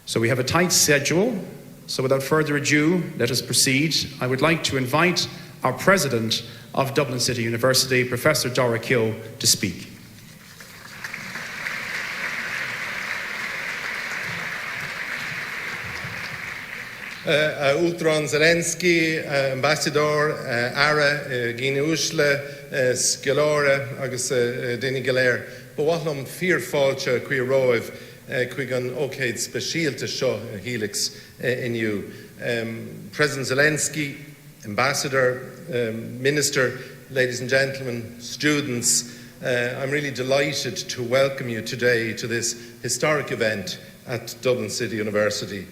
So we have a tight schedule, so without further ado, let us proceed. I would like to invite our President of Dublin City University, Professor Dara Keogh, to speak. Ultron Zelenskyy, Ambassador, Ara, Gina Ushle, Skilora, agus Dini Galer, Bawahlam Fear Falcha, Queer Roiv, Quigan Okade Specialta Shaw, Helix in you. President Zelenskyy, Ambassador, Minister, ladies and gentlemen, students, I'm really delighted to welcome you today to this historic event at Dublin City University.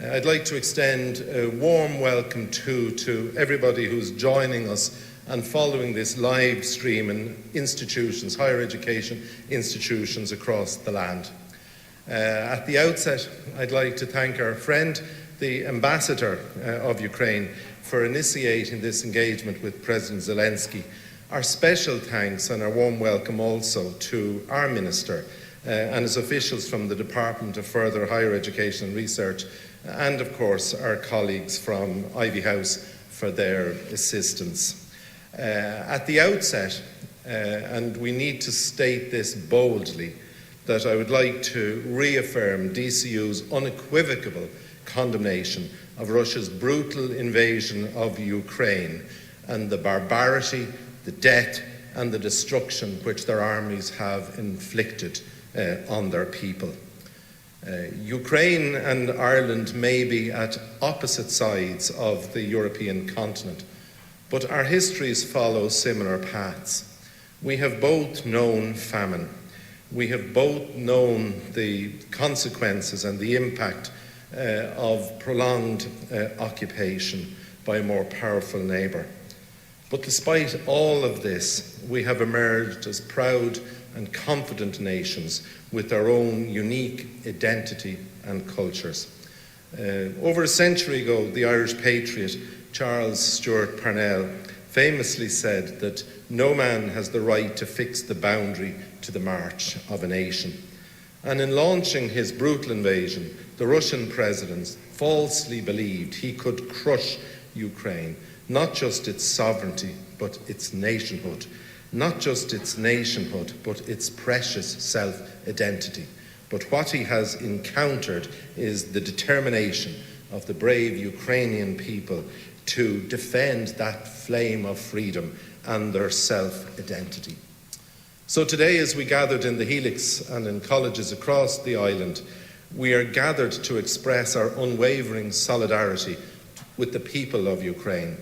I'd like to extend a warm welcome to everybody who's joining us and following this live stream in institutions, higher education institutions across the land. At the outset, I'd like to thank our friend, the Ambassador of Ukraine, for initiating this engagement with President Zelenskyy. Our special thanks and our warm welcome also to our Minister and his officials from the Department of Further Higher Education and Research, and of course our colleagues from Ivy House for their assistance. At the outset, and we need to state this boldly, that I would like to reaffirm DCU's unequivocal condemnation of Russia's brutal invasion of Ukraine and the barbarity, the death and the destruction which their armies have inflicted on their people. Ukraine and Ireland may be at opposite sides of the European continent, but our histories follow similar paths. We have both known famine. We have both known the consequences and the impact of prolonged occupation by a more powerful neighbour. But despite all of this, we have emerged as proud and confident nations with our own unique identity and cultures. Over a century ago, the Irish patriot Charles Stuart Parnell famously said that no man has the right to fix the boundary to the march of a nation. And in launching his brutal invasion, the Russian president falsely believed he could crush Ukraine, not just its sovereignty, but its nationhood. Not just its nationhood, but its precious self-identity. But what he has encountered is the determination of the brave Ukrainian people to defend that flame of freedom and their self-identity. So today, as we gathered in the Helix and in colleges across the island, we are gathered to express our unwavering solidarity with the people of Ukraine.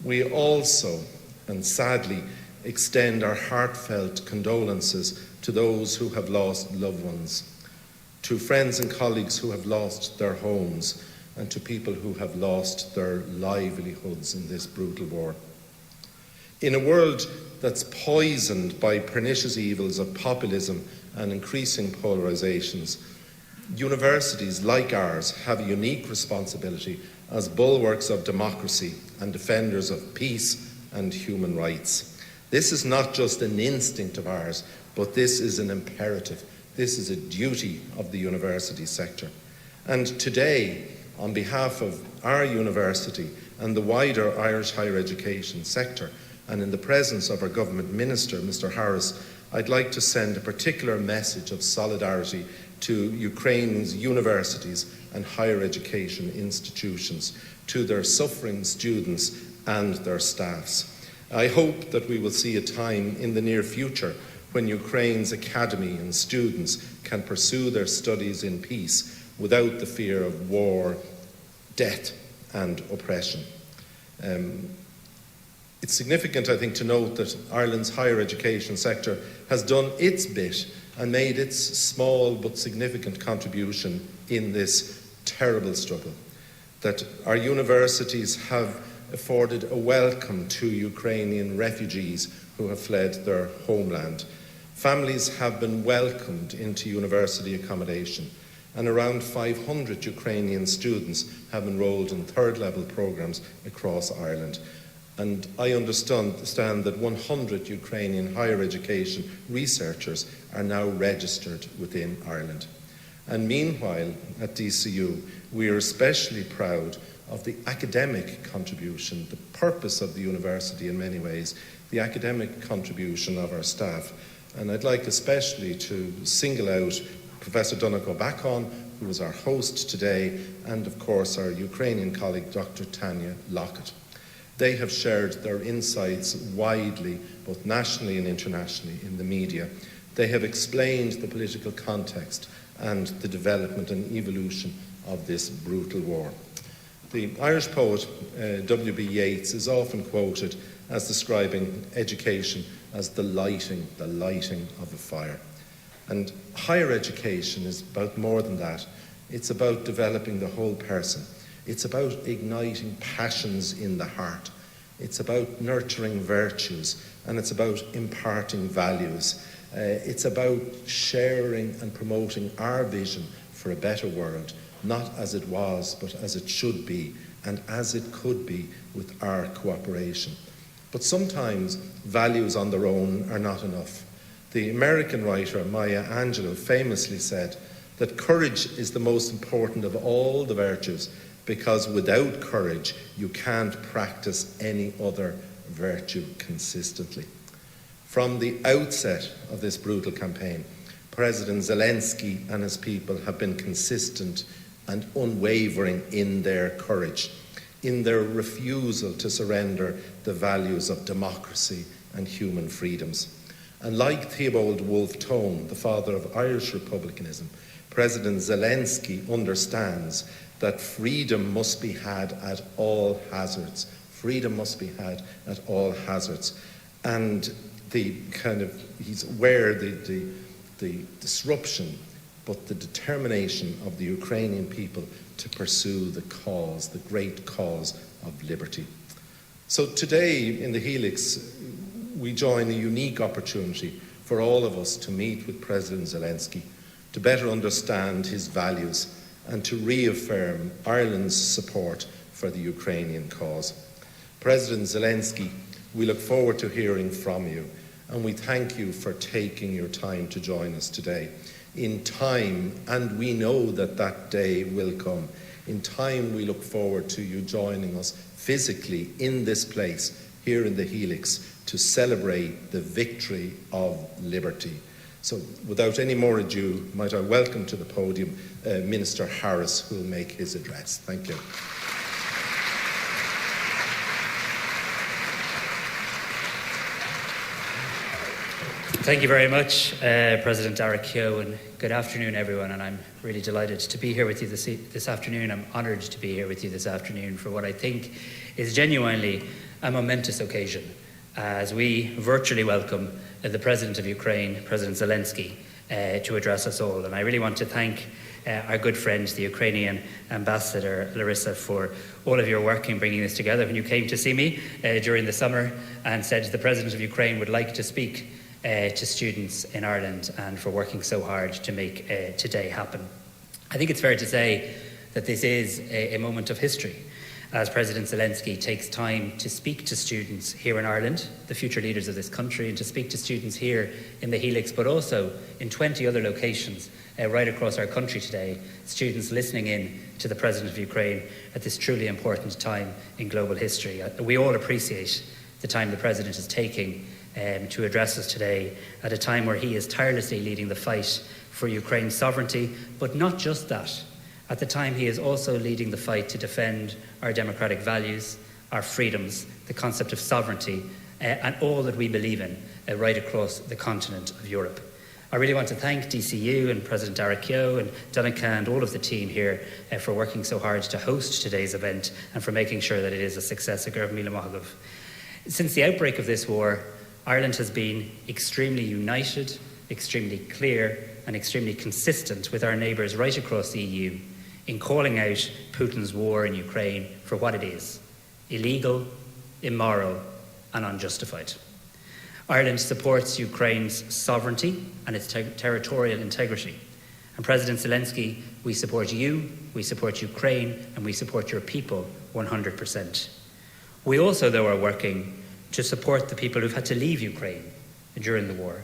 We also, and sadly, extend our heartfelt condolences to those who have lost loved ones, to friends and colleagues who have lost their homes, and to people who have lost their livelihoods in this brutal war. In a world that's poisoned by pernicious evils of populism and increasing polarizations, universities like ours have a unique responsibility as bulwarks of democracy and defenders of peace and human rights. This is not just an instinct of ours, but this is an imperative. This is a duty of the university sector. And today, on behalf of our university and the wider Irish higher education sector, and in the presence of our government minister, Mr. Harris, I'd like to send a particular message of solidarity to Ukraine's universities and higher education institutions, to their suffering students and their staffs. I hope that we will see a time in the near future when Ukraine's academy and students can pursue their studies in peace without the fear of war, death and oppression. It's significant, I think, to note that Ireland's higher education sector has done its bit and made its small but significant contribution in this terrible struggle. That our universities have afforded a welcome to Ukrainian refugees who have fled their homeland. Families have been welcomed into university accommodation, and around 500 Ukrainian students have enrolled in third-level programmes across Ireland. And I understand that 100 Ukrainian higher education researchers are now registered within Ireland. And meanwhile, at DCU, we are especially proud of the academic contribution, the purpose of the university in many ways, the academic contribution of our staff. And I'd like especially to single out Professor Donegal Bakon, who is our host today, and of course our Ukrainian colleague, Dr. Tanya Lockett. They have shared their insights widely, both nationally and internationally, in the media. They have explained the political context and the development and evolution of this brutal war. The Irish poet W.B. Yeats is often quoted as describing education as the lighting of a fire. And higher education is about more than that. It's about developing the whole person. It's about igniting passions in the heart. It's about nurturing virtues, and it's about imparting values. It's about sharing and promoting our vision for a better world, not as it was, but as it should be, and as it could be with our cooperation. But sometimes values on their own are not enough. The American writer Maya Angelou famously said that courage is the most important of all the virtues, because without courage you can't practice any other virtue consistently. From the outset of this brutal campaign, President Zelenskyy and his people have been consistent and unwavering in their courage, in their refusal to surrender the values of democracy and human freedoms. And like Theobald Wolfe Tone, the father of Irish republicanism, President Zelenskyy understands that freedom must be had at all hazards. Freedom must be had at all hazards. And he's aware the disruption, but the determination of the Ukrainian people to pursue the cause, the great cause of liberty. So today in the Helix, we join a unique opportunity for all of us to meet with President Zelenskyy, to better understand his values and to reaffirm Ireland's support for the Ukrainian cause. President Zelenskyy, we look forward to hearing from you, and we thank you for taking your time to join us today. In time, and we know that that day will come, in time we look forward to you joining us physically in this place, here in the Helix, to celebrate the victory of liberty. So without any more ado, might I welcome to the podium Minister Harris, who will make his address. Thank you. Thank you very much, President Darragh Keogh, and good afternoon, everyone. And I'm really delighted to be here with you this afternoon. I'm honoured to be here with you this afternoon for what I think is genuinely a momentous occasion, as we virtually welcome the President of Ukraine, President Zelenskyy, to address us all. And I really want to thank our good friend, the Ukrainian Ambassador Larissa, for all of your work in bringing this together. When you came to see me during the summer and said the President of Ukraine would like to speak to students in Ireland, and for working so hard to make today happen. I think it's fair to say that this is a moment of history, as President Zelenskyy takes time to speak to students here in Ireland, the future leaders of this country, and to speak to students here in the Helix, but also in 20 other locations right across our country today, students listening in to the President of Ukraine at this truly important time in global history. We all appreciate the time the President is taking to address us today at a time where he is tirelessly leading the fight for Ukraine's sovereignty, but not just that. At the time, he is also leading the fight to defend our democratic values, our freedoms, the concept of sovereignty, and all that we believe in right across the continent of Europe. I really want to thank DCU and President Darragh Keogh and Donegal and all of the team here for working so hard to host today's event and for making sure that it is a success. Since the outbreak of this war, Ireland has been extremely united, extremely clear, and extremely consistent with our neighbours right across the EU in calling out Putin's war in Ukraine for what it is: illegal, immoral, and unjustified. Ireland supports Ukraine's sovereignty and its territorial integrity. And President Zelenskyy, we support you, we support Ukraine, and we support your people 100%. We also, though, are working to support the people who've had to leave Ukraine during the war,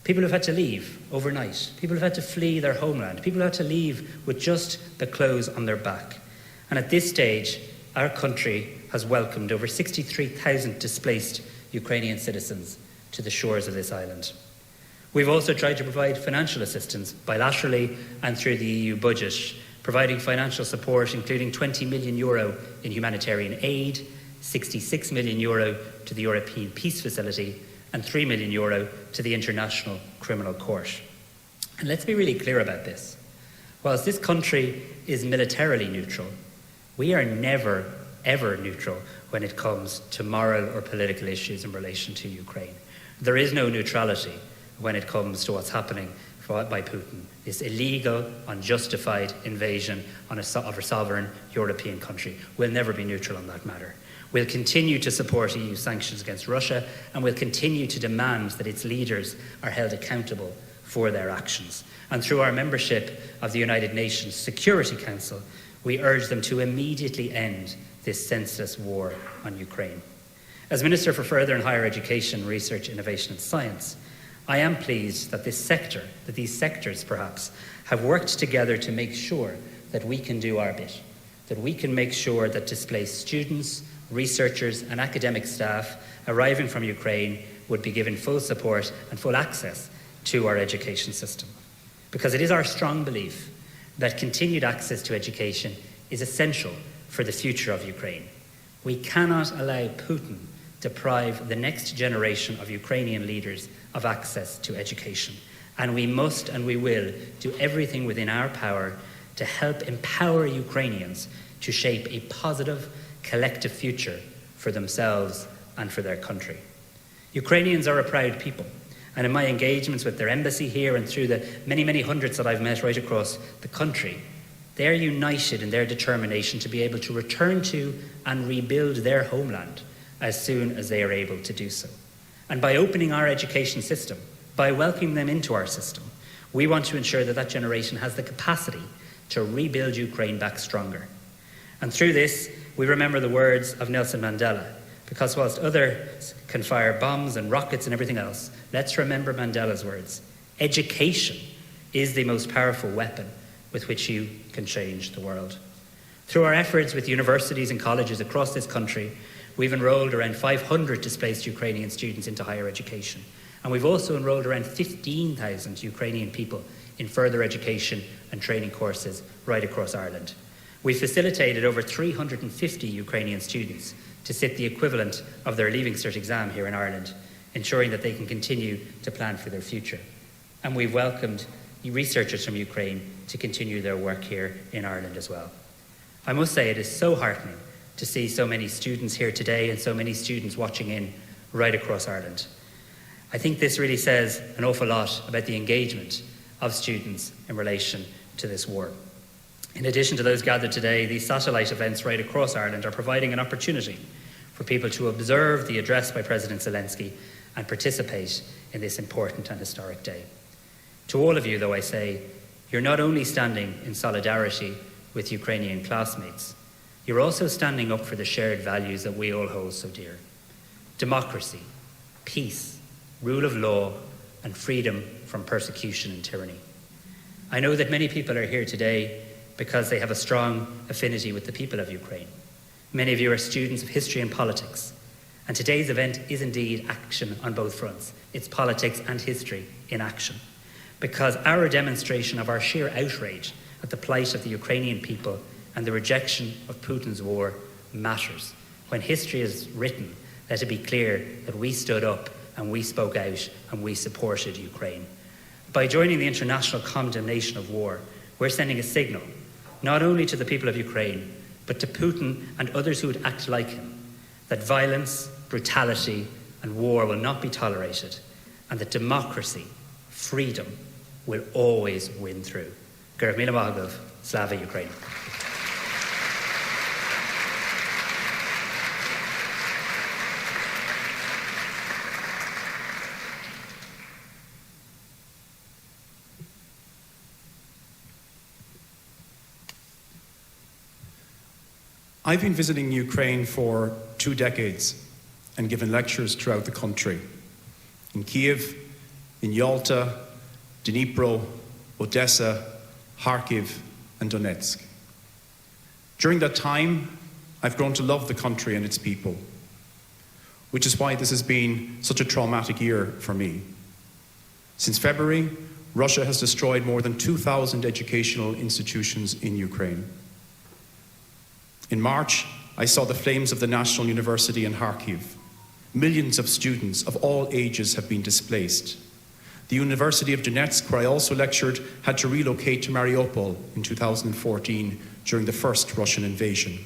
People who've had to leave overnight. People who've had to flee their homeland. People who had to leave with just the clothes on their back. And at this stage, our country has welcomed over 63,000 displaced Ukrainian citizens to the shores of this island. We've also tried to provide financial assistance bilaterally and through the EU budget, providing financial support including €20 million in humanitarian aid, €66 million to the European Peace Facility, and €3 million to the International Criminal Court. And let's be really clear about this. Whilst this country is militarily neutral, we are never, ever neutral when it comes to moral or political issues in relation to Ukraine. There is no neutrality when it comes to what's happening by Putin, this illegal, unjustified invasion of a sovereign European country. We'll never be neutral on that matter. We'll continue to support EU sanctions against Russia, and we'll continue to demand that its leaders are held accountable for their actions. And through our membership of the United Nations Security Council, we urge them to immediately end this senseless war on Ukraine. As Minister for Further and Higher Education, Research, Innovation and Science, I am pleased that these sectors perhaps, have worked together to make sure that we can do our bit, that we can make sure that displaced students, researchers and academic staff arriving from Ukraine would be given full support and full access to our education system. Because it is our strong belief that continued access to education is essential for the future of Ukraine. We cannot allow Putin deprive the next generation of Ukrainian leaders of access to education. And we must and we will do everything within our power to help empower Ukrainians to shape a positive, collective future for themselves and for their country. Ukrainians are a proud people, and in my engagements with their embassy here and through the many, many hundreds that I've met right across the country, they are united in their determination to be able to return to and rebuild their homeland as soon as they are able to do so. And by opening our education system, by welcoming them into our system, we want to ensure that that generation has the capacity to rebuild Ukraine back stronger. And through this, we remember the words of Nelson Mandela, because whilst others can fire bombs and rockets and everything else, let's remember Mandela's words. Education is the most powerful weapon with which you can change the world. Through our efforts with universities and colleges across this country, we've enrolled around 500 displaced Ukrainian students into higher education. And we've also enrolled around 15,000 Ukrainian people in further education and training courses right across Ireland. We facilitated over 350 Ukrainian students to sit the equivalent of their Leaving Cert exam here in Ireland, ensuring that they can continue to plan for their future. And we've welcomed researchers from Ukraine to continue their work here in Ireland as well. I must say it is so heartening to see so many students here today and so many students watching in right across Ireland. I think this really says an awful lot about the engagement of students in relation to this war. In addition to those gathered today, these satellite events right across Ireland are providing an opportunity for people to observe the address by President Zelenskyy and participate in this important and historic day. To all of you, though, I say, you're not only standing in solidarity with Ukrainian classmates, you're also standing up for the shared values that we all hold so dear. Democracy, peace, rule of law, and freedom from persecution and tyranny. I know that many people are here today because they have a strong affinity with the people of Ukraine. Many of you are students of history and politics, and today's event is indeed action on both fronts. It's politics and history in action, because our demonstration of our sheer outrage at the plight of the Ukrainian people and the rejection of Putin's war matters. When history is written, let it be clear that we stood up and we spoke out and we supported Ukraine. By joining the international condemnation of war, we're sending a signal, not only to the people of Ukraine, but to Putin and others who would act like him, that violence, brutality, and war will not be tolerated, and that democracy, freedom, will always win through. Gurv Mila Mahagov, Slava Ukraine. I've been visiting Ukraine for 2 decades and given lectures throughout the country, in Kiev, in Yalta, Dnipro, Odessa, Kharkiv, and Donetsk. During that time, I've grown to love the country and its people, which is why this has been such a traumatic year for me. Since February, Russia has destroyed more than 2,000 educational institutions in Ukraine. In March, I saw the flames of the National University in Kharkiv. Millions of students of all ages have been displaced. The University of Donetsk, where I also lectured, had to relocate to Mariupol in 2014 during the first Russian invasion.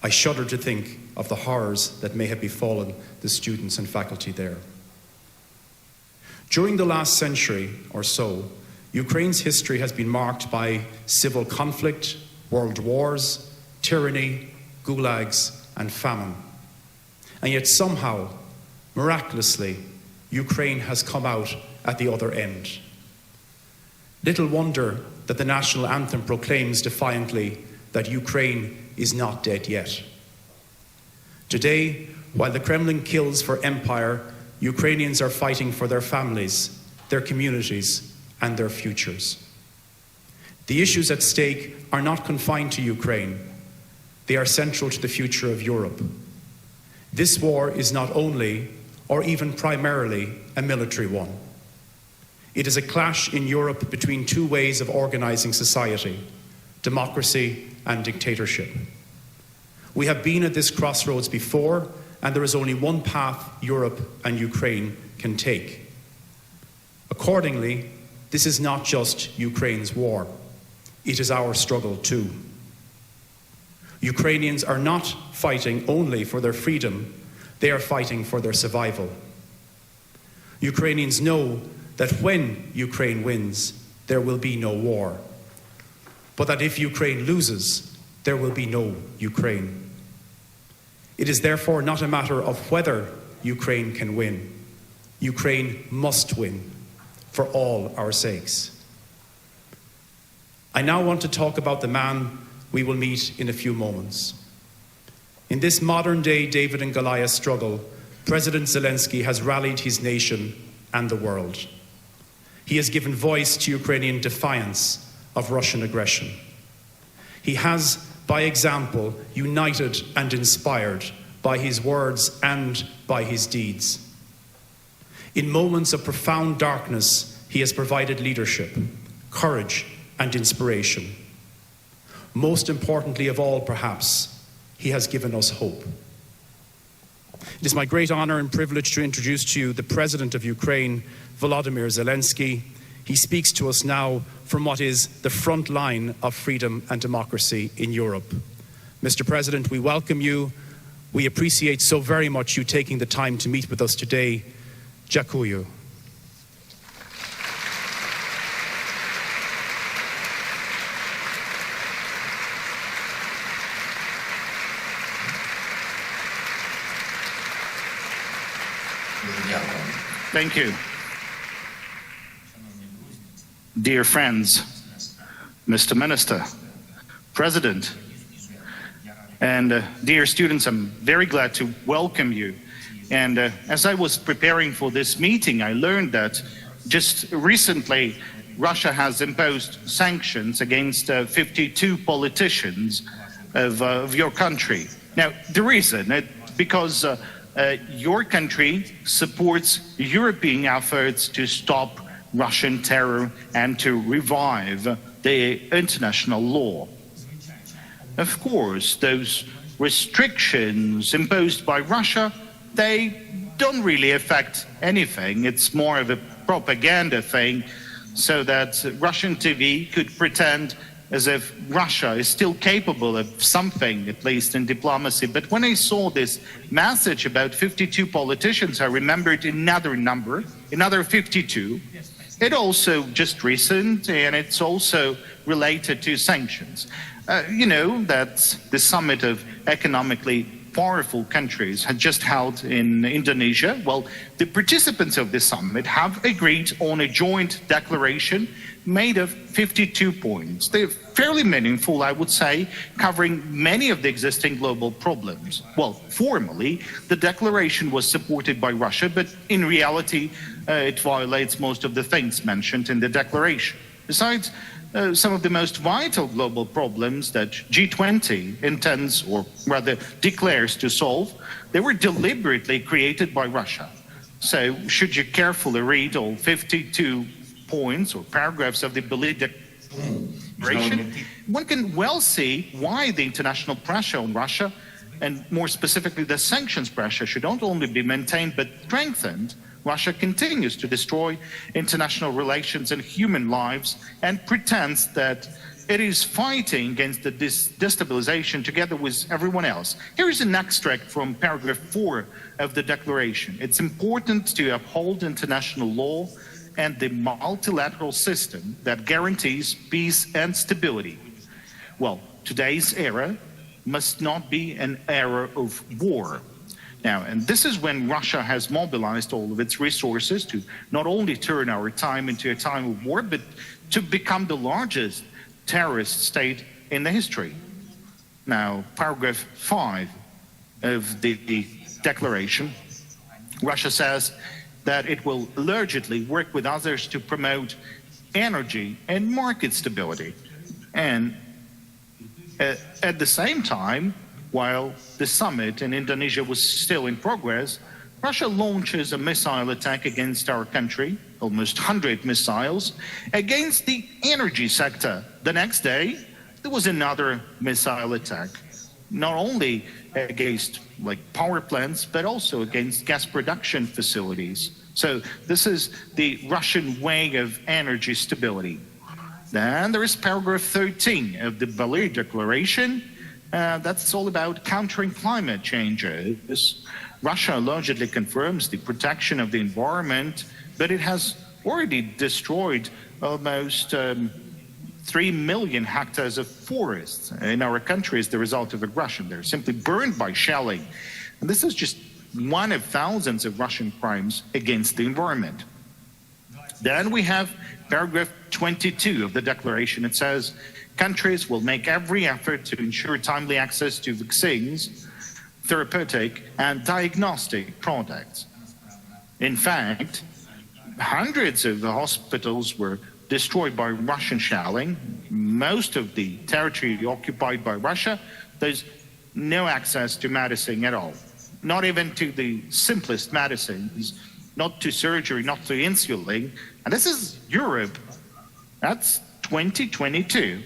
I shudder to think of the horrors that may have befallen the students and faculty there. During the last century or so, Ukraine's history has been marked by civil conflict, world wars, tyranny, gulags, and famine. And yet somehow, miraculously, Ukraine has come out at the other end. Little wonder that the national anthem proclaims defiantly that Ukraine is not dead yet. Today, while the Kremlin kills for empire, Ukrainians are fighting for their families, their communities, and their futures. The issues at stake are not confined to Ukraine. They are central to the future of Europe. This war is not only, or even primarily, a military one. It is a clash in Europe between two ways of organizing society, democracy and dictatorship. We have been at this crossroads before, and there is only one path Europe and Ukraine can take. Accordingly, this is not just Ukraine's war. It is our struggle too. Ukrainians are not fighting only for their freedom, they are fighting for their survival. Ukrainians know that when Ukraine wins, there will be no war, but that if Ukraine loses, there will be no Ukraine. It is therefore not a matter of whether Ukraine can win. Ukraine must win, for all our sakes. I now want to talk about the man we will meet in a few moments. In this modern-day David and Goliath struggle, President Zelenskyy has rallied his nation and the world. He has given voice to Ukrainian defiance of Russian aggression. He has, by example, united and inspired by his words and by his deeds. In moments of profound darkness, he has provided leadership, courage, and inspiration. Most importantly of all, perhaps, he has given us hope. It is my great honor and privilege to introduce to you the President of Ukraine, Volodymyr Zelenskyy. He speaks to us now from what is the front line of freedom and democracy in Europe. Mr. President, we welcome you. We appreciate so very much you taking the time to meet with us today. Dziękuję. Thank you. Dear friends, Mr. Minister, President, and dear students, I'm very glad to welcome you. And as I was preparing for this meeting, I learned that just recently Russia has imposed sanctions against 52 politicians of your country. Now, the reason, because your country supports European efforts to stop Russian terror and to revive the international law. Of course, those restrictions imposed by Russia, they don't really affect anything. It's more of a propaganda thing so that Russian TV could pretend as if Russia is still capable of something, at least in diplomacy. But when I saw this message about 52 politicians, I remembered another number, another 52. It also just recent, and it's also related to sanctions. You know, that's the summit of economically powerful countries had just held in Indonesia. Well, the participants of this summit have agreed on a joint declaration made of 52 points. They're fairly meaningful, I would say, covering many of the existing global problems. Well, formally, the declaration was supported by Russia, but in reality, it violates most of the things mentioned in the declaration. Besides, some of the most vital global problems that G20 intends, or rather declares to solve, they were deliberately created by Russia. So, should you carefully read all 52 points or paragraphs of the Mullally declaration, one can well see why the international pressure on Russia, and more specifically the sanctions pressure, should not only be maintained but strengthened. Russia continues to destroy international relations and human lives and pretends that it is fighting against the destabilization together with everyone else. Here is an extract from paragraph 4 of the declaration. It's important to uphold international law and the multilateral system that guarantees peace and stability. Well, today's era must not be an era of war. Now, and this is when Russia has mobilized all of its resources to not only turn our time into a time of war, but to become the largest terrorist state in the history. Now, paragraph 5 of the declaration, Russia says that it will allegedly work with others to promote energy and market stability. And at the same time, while the summit in Indonesia was still in progress, Russia launches a missile attack against our country, almost 100 missiles, against the energy sector. The next day, there was another missile attack, not only against power plants, but also against gas production facilities. So this is the Russian way of energy stability. Then there is paragraph 13 of the Mullally Declaration. That's all about countering climate changes. Russia allegedly confirms the protection of the environment, but it has already destroyed almost 3 million hectares of forests in our country as the result of aggression. They're simply burned by shelling. And this is just one of thousands of Russian crimes against the environment. Then we have paragraph 22 of the declaration. It says, countries will make every effort to ensure timely access to vaccines, therapeutic and diagnostic products. In fact, hundreds of the hospitals were destroyed by Russian shelling. Most of the territory occupied by Russia, there's no access to medicine at all. Not even to the simplest medicines, not to surgery, not to insulin. And this is Europe. That's 2022.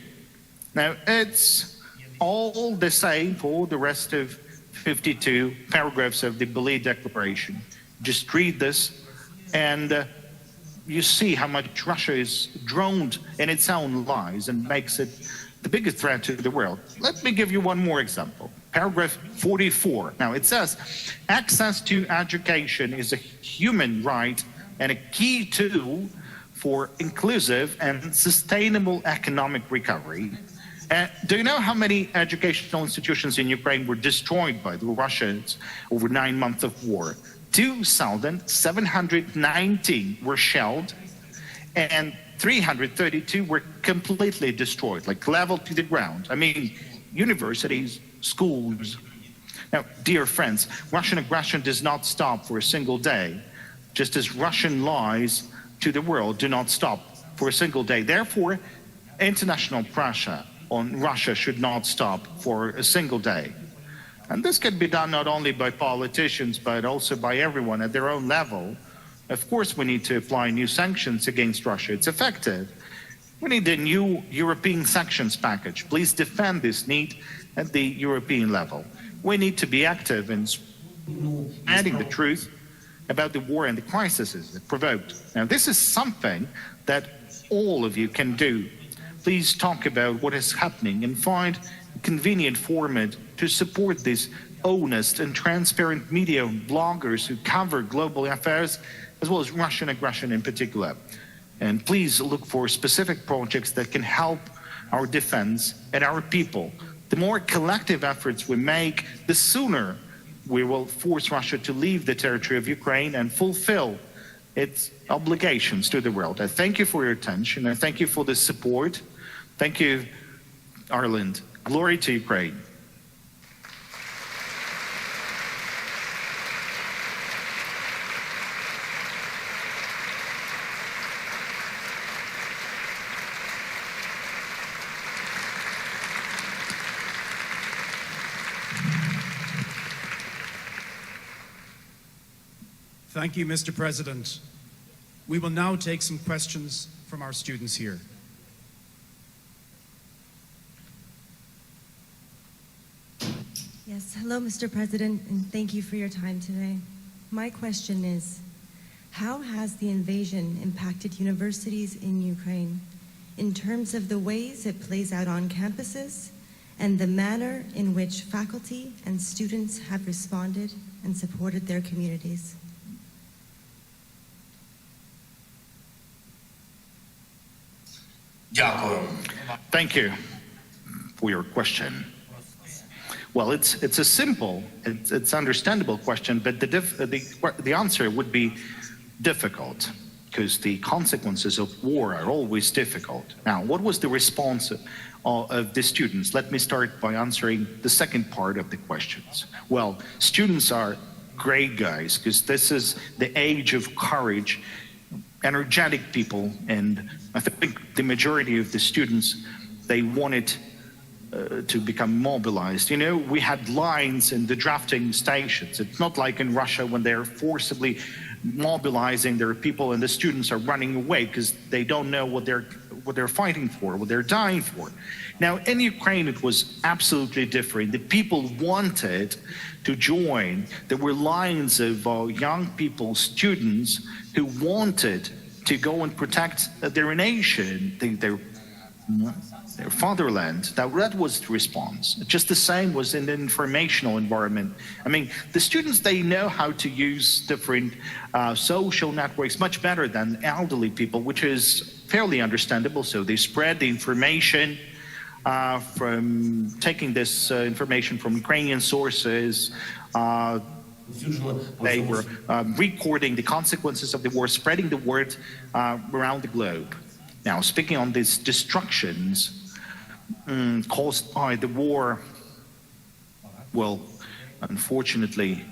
Now, it's all the same for the rest of 52 paragraphs of the Mullally Declaration. Just read this and you see how much Russia is drowned in its own lies and makes it the biggest threat to the world. Let me give you one more example. Paragraph 44. Now, it says, access to education is a human right and a key tool for inclusive and sustainable economic recovery. Do you know how many educational institutions in Ukraine were destroyed by the Russians over 9 months of war? 2,719 were shelled and 332 were completely destroyed, leveled to the ground. I mean, universities, schools. Now, dear friends, Russian aggression does not stop for a single day, just as Russian lies to the world do not stop for a single day. Therefore, international pressure on Russia should not stop for a single day. And this can be done not only by politicians, but also by everyone at their own level. Of course, we need to apply new sanctions against Russia. It's effective. We need a new European sanctions package. Please defend this need at the European level. We need to be active in spreading the truth about the war and the crises it provoked. Now, this is something that all of you can do. Please talk about what is happening and find a convenient format to support these honest and transparent media and bloggers who cover global affairs, as well as Russian aggression in particular. And please look for specific projects that can help our defense and our people the more collective efforts we make, the sooner we will force Russia to leave the territory of Ukraine and fulfill its obligations to the world. I thank you for your attention. I thank you for the support. Thank you, Ireland. Glory to Ukraine. Thank you, Mr. President. We will now take some questions from our students here. Yes, hello, Mr. President, and thank you for your time today. My question is, how has the invasion impacted universities in Ukraine in terms of the ways it plays out on campuses and the manner in which faculty and students have responded and supported their communities? Thank you for your question. Well, it's a simple, it's understandable question, but the answer would be difficult because the consequences of war are always difficult. Now, what was the response of the students? Let me start by answering the second part of the questions. Well, students are great guys because this is the age of courage, energetic people, and I think the majority of the students, they wanted to become mobilized. You know, we had lines in the drafting stations. It's not like in Russia when they're forcibly mobilizing their people and the students are running away because they don't know what they're fighting for, what they're dying for. Now, in Ukraine, it was absolutely different. The people wanted to join. There were lines of young people, students, who wanted to go and protect their nation, their fatherland. Now, that was the response. Just the same was in the informational environment. I mean, the students, they know how to use different social networks much better than elderly people, which is fairly understandable. So they spread the information from taking this information from Ukrainian sources. They were recording the consequences of the war, spreading the word around the globe. Now, speaking on these destructions caused by the war, well, unfortunately,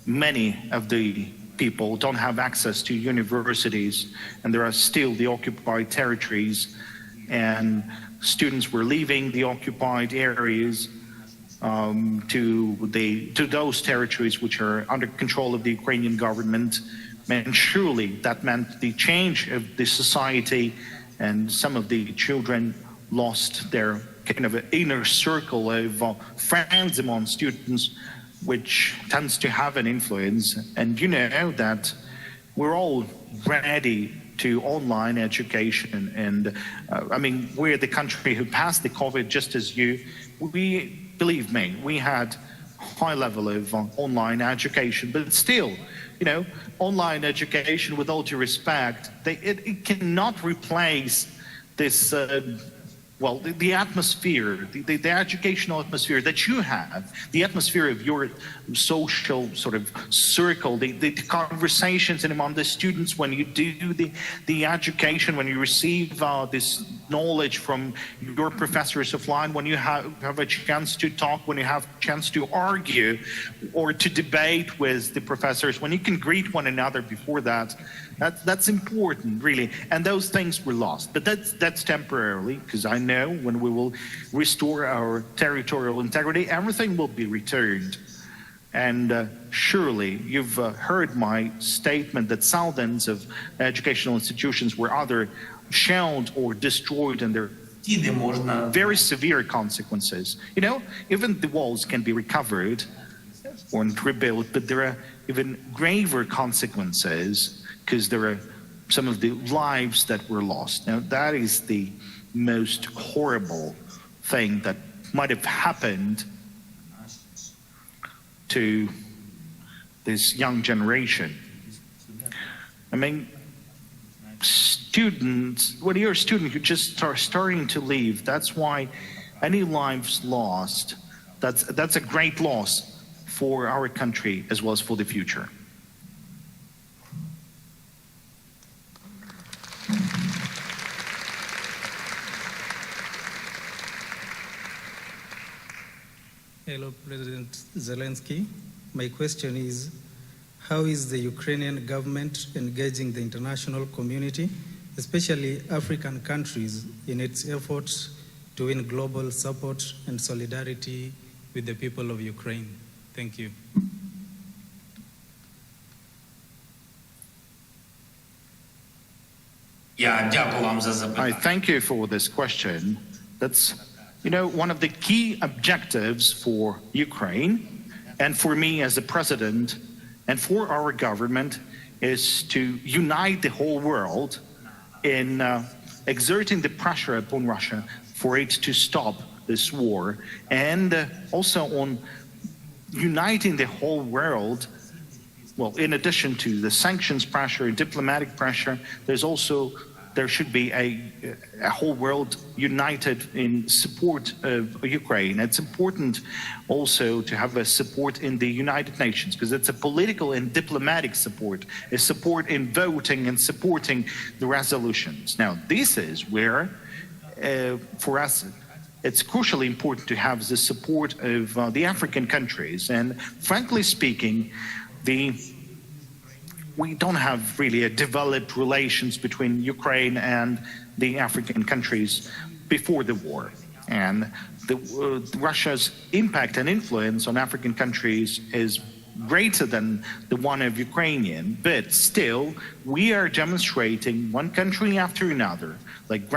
many of the people don't have access to universities, and there are still the occupied territories, and students were leaving the occupied areas to those territories which are under control of the Ukrainian government. And surely that meant the change of the society, and some of the children lost their kind of inner circle of friends among students, which tends to have an influence. And you know that we're all ready to online education, and I mean, we're the country who passed the COVID just as you. Believe me, we had high level of online education, but still, you know, online education, with all due respect, it cannot replace this, well, the atmosphere, the educational atmosphere that you have, the atmosphere of your social sort of circle, the conversations among the students when you do the education, when you receive this knowledge from your professors offline, when you have a chance to talk, when you have a chance to argue or to debate with the professors, when you can greet one another before that's important, really. And those things were lost, but that's temporarily, because I know when we will restore our territorial integrity, everything will be returned. And surely you've heard my statement that thousands of educational institutions were either shelled or destroyed, and there are very severe consequences. You know, even the walls can be recovered or rebuilt, but there are even graver consequences because there are some of the lives that were lost. Now, that is the most horrible thing that might have happened to this young generation. I mean, students, when you're a student, you're just starting to leave. That's why any lives lost, that's a great loss for our country as well as for the future. Hello, President Zelensky. My question is, how is the Ukrainian government engaging the international community, especially African countries, in its efforts to win global support and solidarity with the people of Ukraine? Thank you. I thank you for this question. That's, one of the key objectives for Ukraine and for me as a president and for our government is to unite the whole world in exerting the pressure upon Russia for it to stop this war, and also on uniting the whole world. Well, in addition to the sanctions pressure, diplomatic pressure, there should be a whole world united in support of Ukraine. It's important also to have a support in the United Nations, because it's a political and diplomatic support, a support in voting and supporting the resolutions. Now, this is where, for us, it's crucially important to have the support of the African countries. And frankly speaking, we don't have really a developed relations between Ukraine and the African countries before the war. And Russia's impact and influence on African countries is greater than the one of Ukrainian, but still we are demonstrating one country after another, like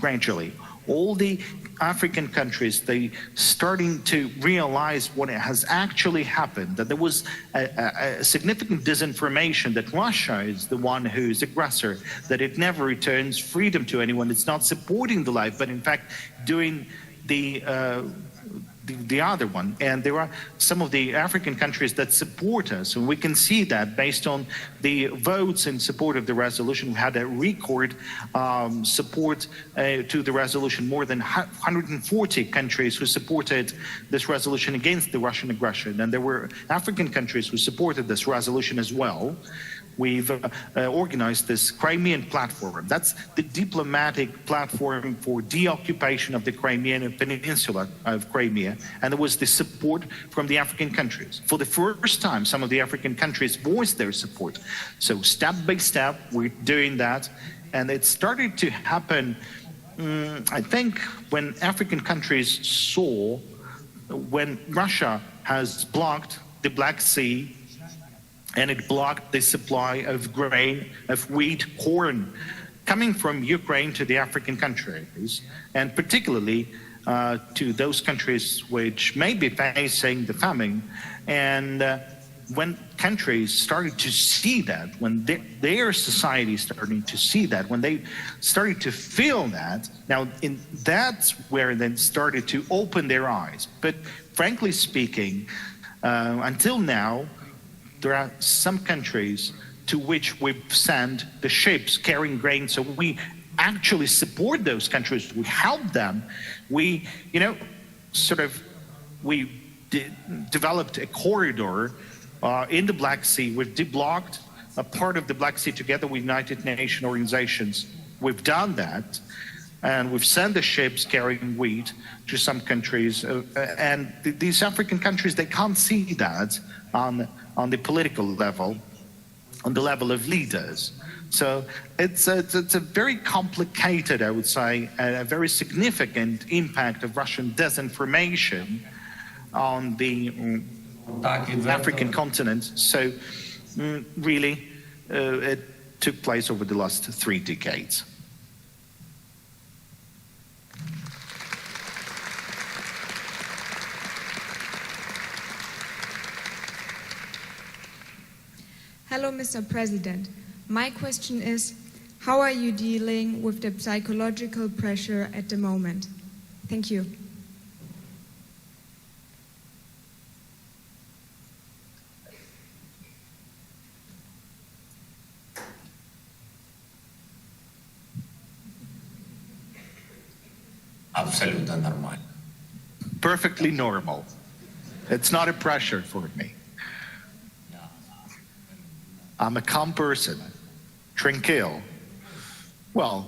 gradually, all the African countries, they starting to realize what has actually happened, that there was a significant disinformation that Russia is the one who is aggressor, that it never returns freedom to anyone, it's not supporting the life, but in fact doing the other one. And there are some of the African countries that support us, and we can see that based on the votes in support of the resolution. We had a record support to the resolution, more than 140 countries who supported this resolution against the Russian aggression, and there were African countries who supported this resolution as well. We've organized this Crimean platform. That's the diplomatic platform for deoccupation of the Crimean Peninsula of Crimea. And there was the support from the African countries. For the first time, some of the African countries voiced their support. So step by step, we're doing that. And it started to happen, I think, when African countries saw when Russia has blocked the Black Sea, and it blocked the supply of grain, of wheat, corn, coming from Ukraine to the African countries, and particularly to those countries which may be facing the famine. And when countries started to see that, when their society started to see that, when they started to feel that, now that's where they started to open their eyes. But frankly speaking, until now, there are some countries to which we've sent the ships carrying grain, so we actually support those countries, we help them. We, developed a corridor in the Black Sea. We've deblocked a part of the Black Sea together with United Nations organizations. We've done that, and we've sent the ships carrying wheat to some countries, and these African countries, they can't see that on the political level, on the level of leaders. So it's a very complicated, I would say, a very significant impact of Russian disinformation on the African continent. So really, it took place over the last 3 decades. Hello, Mr. President. My question is, how are you dealing with the psychological pressure at the moment? Thank you. Абсолютно нормально. Perfectly normal. It's not a pressure for me. I'm a calm person, tranquil. Well,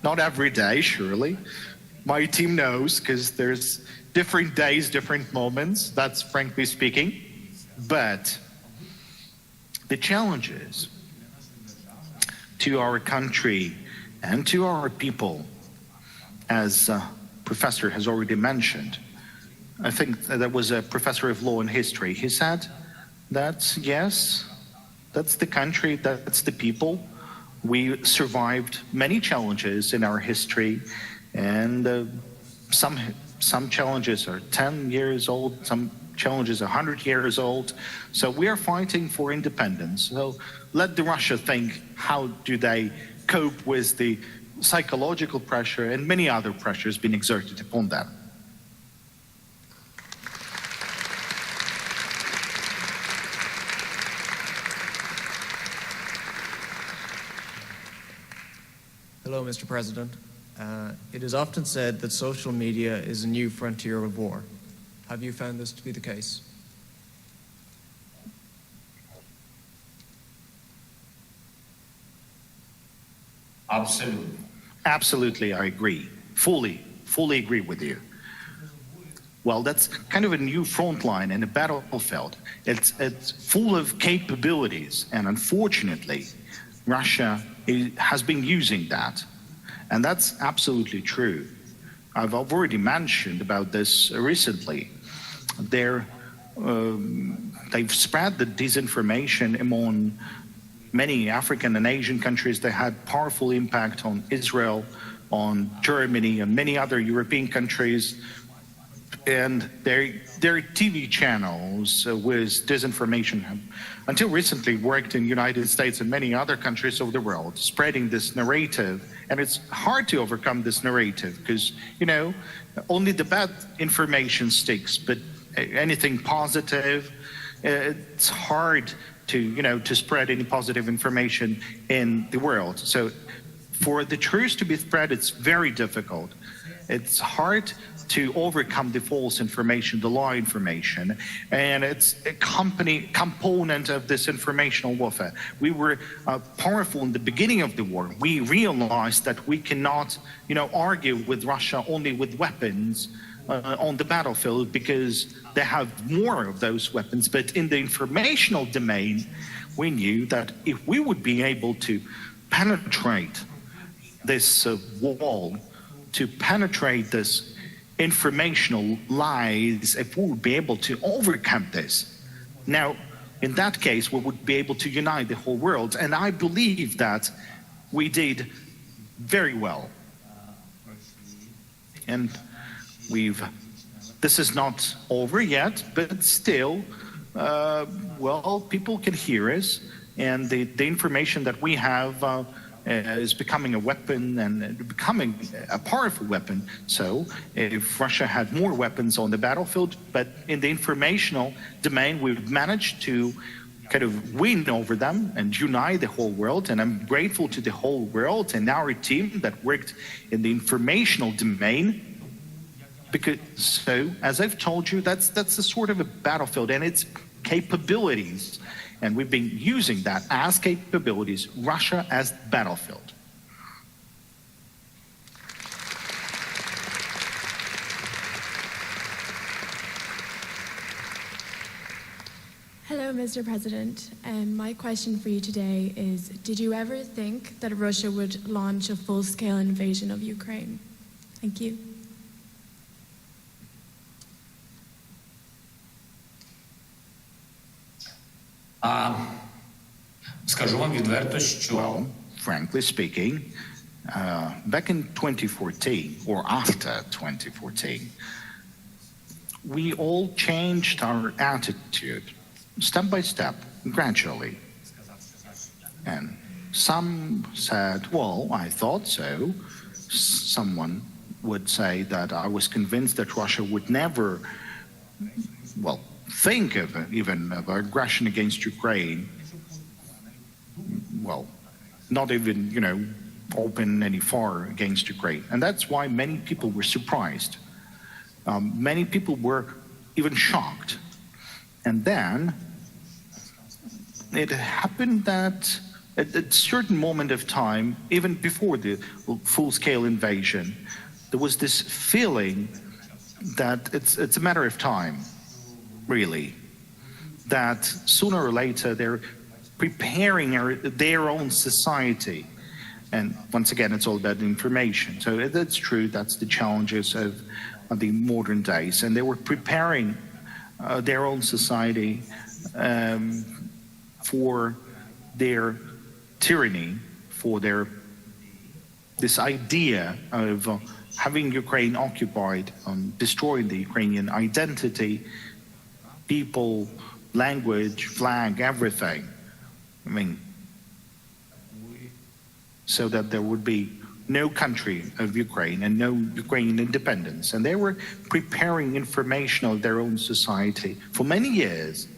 not every day, surely. My team knows, because there's different days, different moments, that's frankly speaking. But the challenges to our country and to our people, as Professor has already mentioned, I think that was a professor of law and history. He said that, yes, that's the country, that's the people. We survived many challenges in our history, and some challenges are 10 years old, some challenges are 100 years old. So we are fighting for independence. So let the Russia think, how do they cope with the psychological pressure and many other pressures being exerted upon them. Hello, Mr. President. It is often said that social media is a new frontier of war. Have you found this to be the case? Absolutely. Absolutely, I agree. Fully agree with you. Well, that's kind of a new front line in a battlefield. It's full of capabilities, and unfortunately, Russia has been using that. And that's absolutely true. I've already mentioned about this recently. They've spread the disinformation among many African and Asian countries that had powerful impact on Israel, on Germany, and many other European countries. And their TV channels with disinformation have, until recently, worked in the United States and many other countries of the world, spreading this narrative. And it's hard to overcome this narrative because, you know, only the bad information sticks, but anything positive, it's hard to, you know, to spread any positive information in the world. So for the truth to be spread, it's very difficult. It's hard to overcome the false information, the lie information, and it's a component of this informational warfare. We were powerful in the beginning of the war. We realized that we cannot, you know, argue with Russia only with weapons on the battlefield because they have more of those weapons. But in the informational domain, we knew that if we would be able to penetrate this wall, to penetrate this informational lies, if we would be able to overcome this. Now, in that case, we would be able to unite the whole world, and I believe that we did very well. And this is not over yet, but still, well, people can hear us, and the information that we have is becoming a weapon and becoming a powerful weapon. So if Russia had more weapons on the battlefield, but in the informational domain, we've managed to kind of win over them and unite the whole world. And I'm grateful to the whole world and our team that worked in the informational domain. Because, so, as I've told you, that's a sort of a battlefield and its capabilities. And we've been using that as capabilities, Russia as battlefield. Hello, Mr. President. My question for you today is, did you ever think that Russia would launch a full-scale invasion of Ukraine? Thank you. Скажу вам відверто, що Well, frankly speaking, back in 2014 or after 2014, we all changed our attitude step by step, gradually. And some said, well, I thought so. Someone would say that I was convinced that Russia would never, well, think of even of aggression against Ukraine. Well, not even, you know, open any fire against Ukraine. And that's why many people were surprised. Many people were even shocked. And then it happened that at a certain moment of time, even before the full-scale invasion, there was this feeling that it's a matter of time, really, that sooner or later they're preparing their own society. And once again, it's all about information. So that's true, that's the challenges of the modern days. And they were preparing their own society for their tyranny, for this idea of having Ukraine occupied, destroying the Ukrainian identity, people, language, flag, everything. I mean, so that there would be no country of Ukraine and no Ukrainian independence. And they were preparing information of their own society for many years.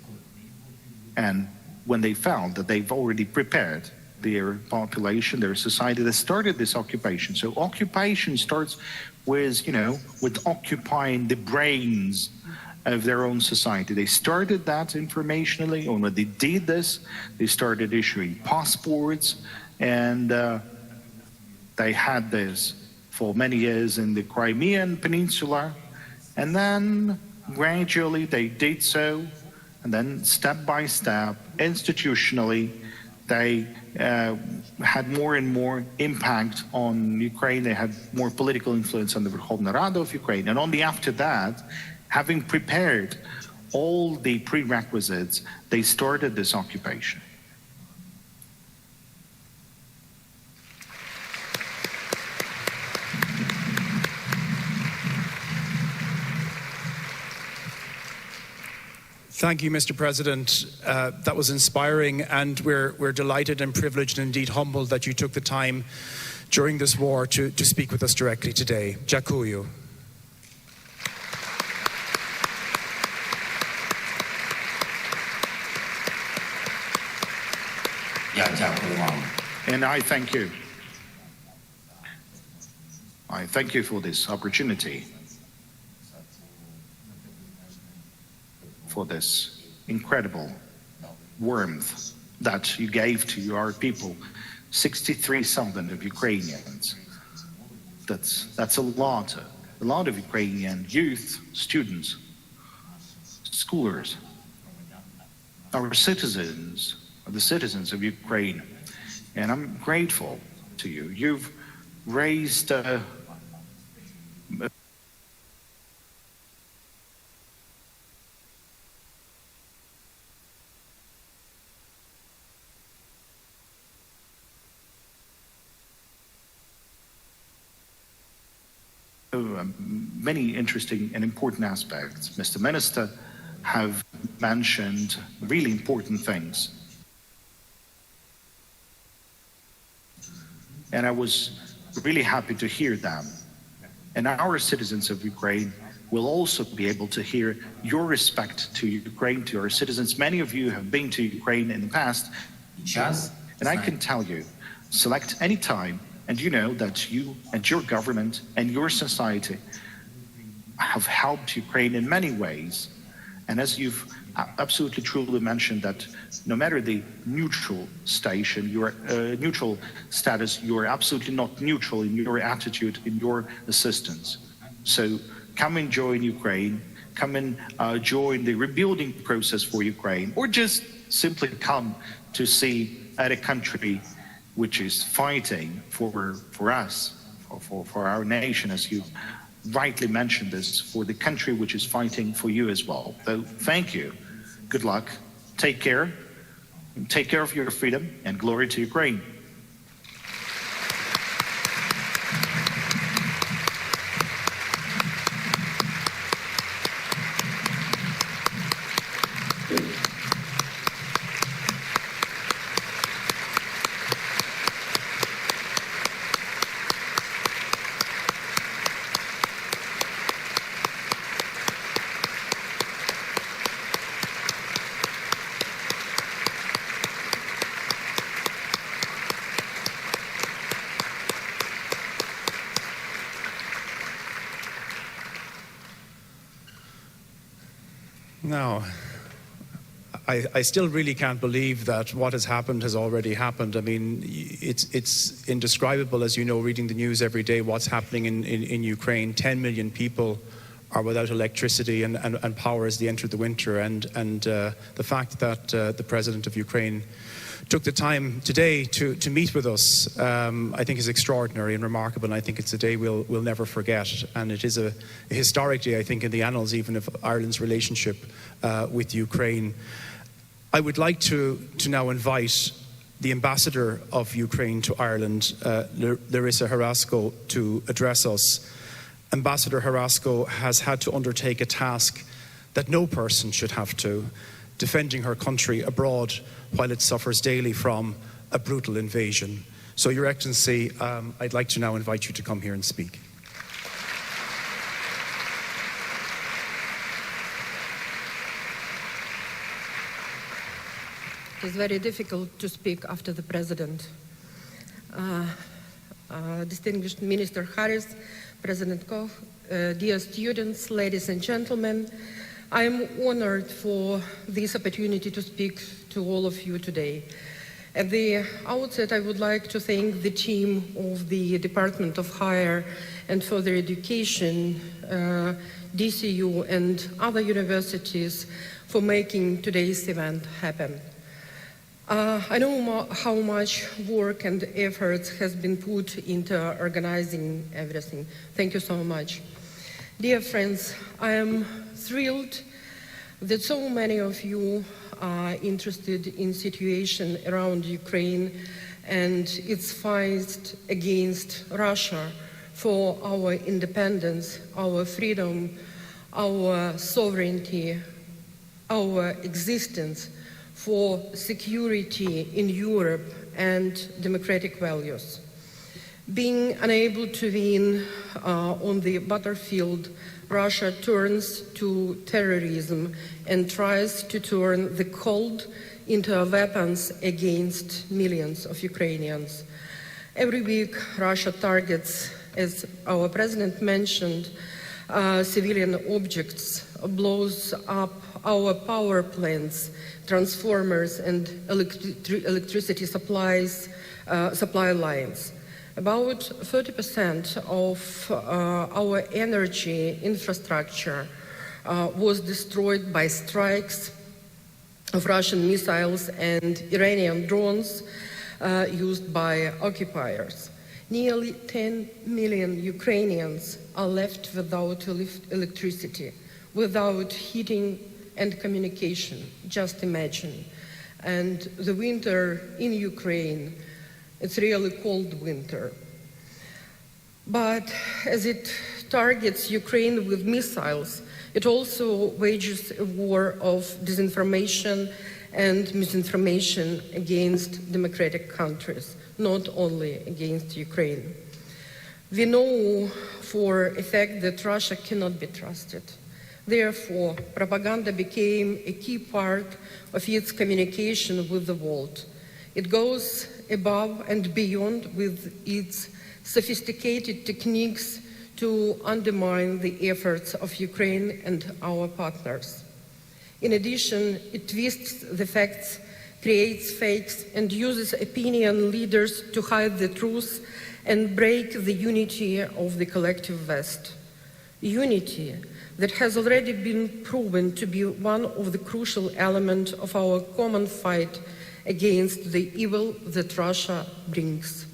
And when they found that they've already prepared their population, their society, they started this occupation. So occupation starts with, with occupying the brains of their own society. They started that informationally, and when they did this, they started issuing passports, and they had this for many years in the Crimean Peninsula, and then gradually they did so, and then step by step, institutionally, they had more and more impact on Ukraine. They had more political influence on the Verkhovna Rada of Ukraine. And only after that, having prepared all the prerequisites, they started this occupation. Thank you, Mr. President. That was inspiring, and we're delighted and privileged and indeed humbled that you took the time during this war to speak with us directly today. Dziękuję. And I thank you. I thank you for this opportunity, for this incredible warmth that you gave to your people, 63,000 of Ukrainians. That's a lot of Ukrainian youth, students, schoolers, our citizens, the citizens of Ukraine. And I'm grateful to you. You've raised many interesting and important aspects. Mr. Minister have mentioned really important things. And I was really happy to hear them. And our citizens of Ukraine will also be able to hear your respect to Ukraine, to our citizens. Many of you have been to Ukraine in the past. And I can tell you, select any time, and you know that you and your government and your society have helped Ukraine in many ways. And as you've absolutely truly mentioned, that no matter the neutral station, your neutral status, you are absolutely not neutral in your attitude, in your assistance. So come and join Ukraine, come and join the rebuilding process for Ukraine, or just simply come to see at a country which is fighting for us, for our nation, as you rightly mentioned this, for the country which is fighting for you as well. So thank you. Good luck. Take care. Take care of your freedom, and glory to Ukraine. No. I still really can't believe that what has happened has already happened. I mean, it's indescribable, as you know, reading the news every day, what's happening in Ukraine. 10 million people are without electricity and power as they enter the winter. And the fact that the President of Ukraine took the time today to meet with us, I think is extraordinary and remarkable, and I think it's a day we'll never forget. And it is a historic day, I think, in the annals even of Ireland's relationship with Ukraine. I would like to now invite the Ambassador of Ukraine to Ireland, Larissa Harasko, to address us. Ambassador Harasko has had to undertake a task that no person should have to, defending her country abroad while it suffers daily from a brutal invasion. So, Your Excellency, I'd like to now invite you to come here and speak. It's very difficult to speak after the President. Distinguished Minister Harris, President Koch, dear students, ladies and gentlemen, I am honored for this opportunity to speak to all of you today. At the outset, I would like to thank the team of the Department of Higher and Further Education, DCU, and other universities for making today's event happen. I know how much work and effort has been put into organizing everything. Thank you so much. Dear friends, I am thrilled that so many of you are interested in the situation around Ukraine and its fight against Russia for our independence, our freedom, our sovereignty, our existence, for security in Europe and democratic values. Being unable to win on the battlefield, Russia turns to terrorism and tries to turn the cold into weapons against millions of Ukrainians. Every week, Russia targets, as our President mentioned, civilian objects, blows up our power plants, transformers, and electricity supply lines. About 30% of our energy infrastructure was destroyed by strikes of Russian missiles and Iranian drones used by occupiers. Nearly 10 million Ukrainians are left without electricity, without heating and communication, just imagine. And the winter in Ukraine, it's really cold winter. But as it targets Ukraine with missiles, it also wages a war of disinformation and misinformation against democratic countries, not only against Ukraine. We know for a fact that Russia cannot be trusted. Therefore, propaganda became a key part of its communication with the world. It goes above and beyond with its sophisticated techniques to undermine the efforts of Ukraine and our partners. In addition, it twists the facts, creates fakes, and uses opinion leaders to hide the truth and break the unity of the collective West. Unity that has already been proven to be one of the crucial elements of our common fight against the evil that Russia brings.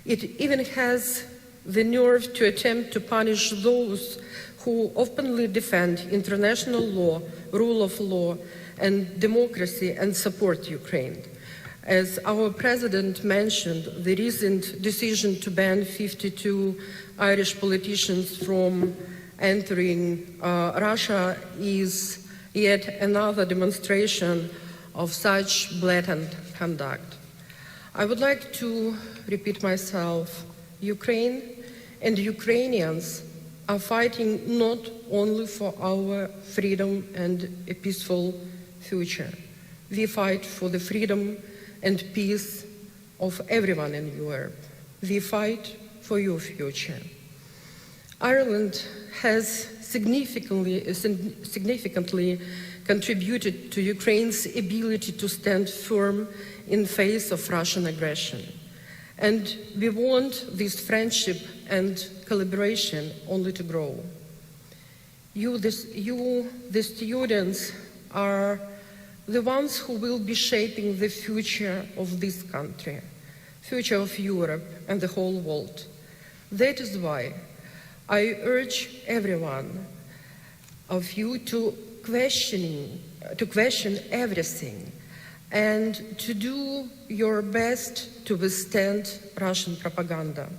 It even has the nerve to attempt to punish those who openly defend international law, rule of law, and democracy and support Ukraine. As our President mentioned, the recent decision to ban 52 Irish politicians from entering Russia is yet another demonstration of such blatant conduct. I would like to repeat myself. Ukraine and Ukrainians are fighting not only for our freedom and a peaceful future. We fight for the freedom and peace of everyone in Europe. We fight for your future. Ireland has significantly contributed to Ukraine's ability to stand firm in face of Russian aggression. And we want this friendship and collaboration only to grow. You, the students, are the ones who will be shaping the future of this country, future of Europe and the whole world. That is why I urge every one of you to question everything and to do your best to withstand Russian propaganda.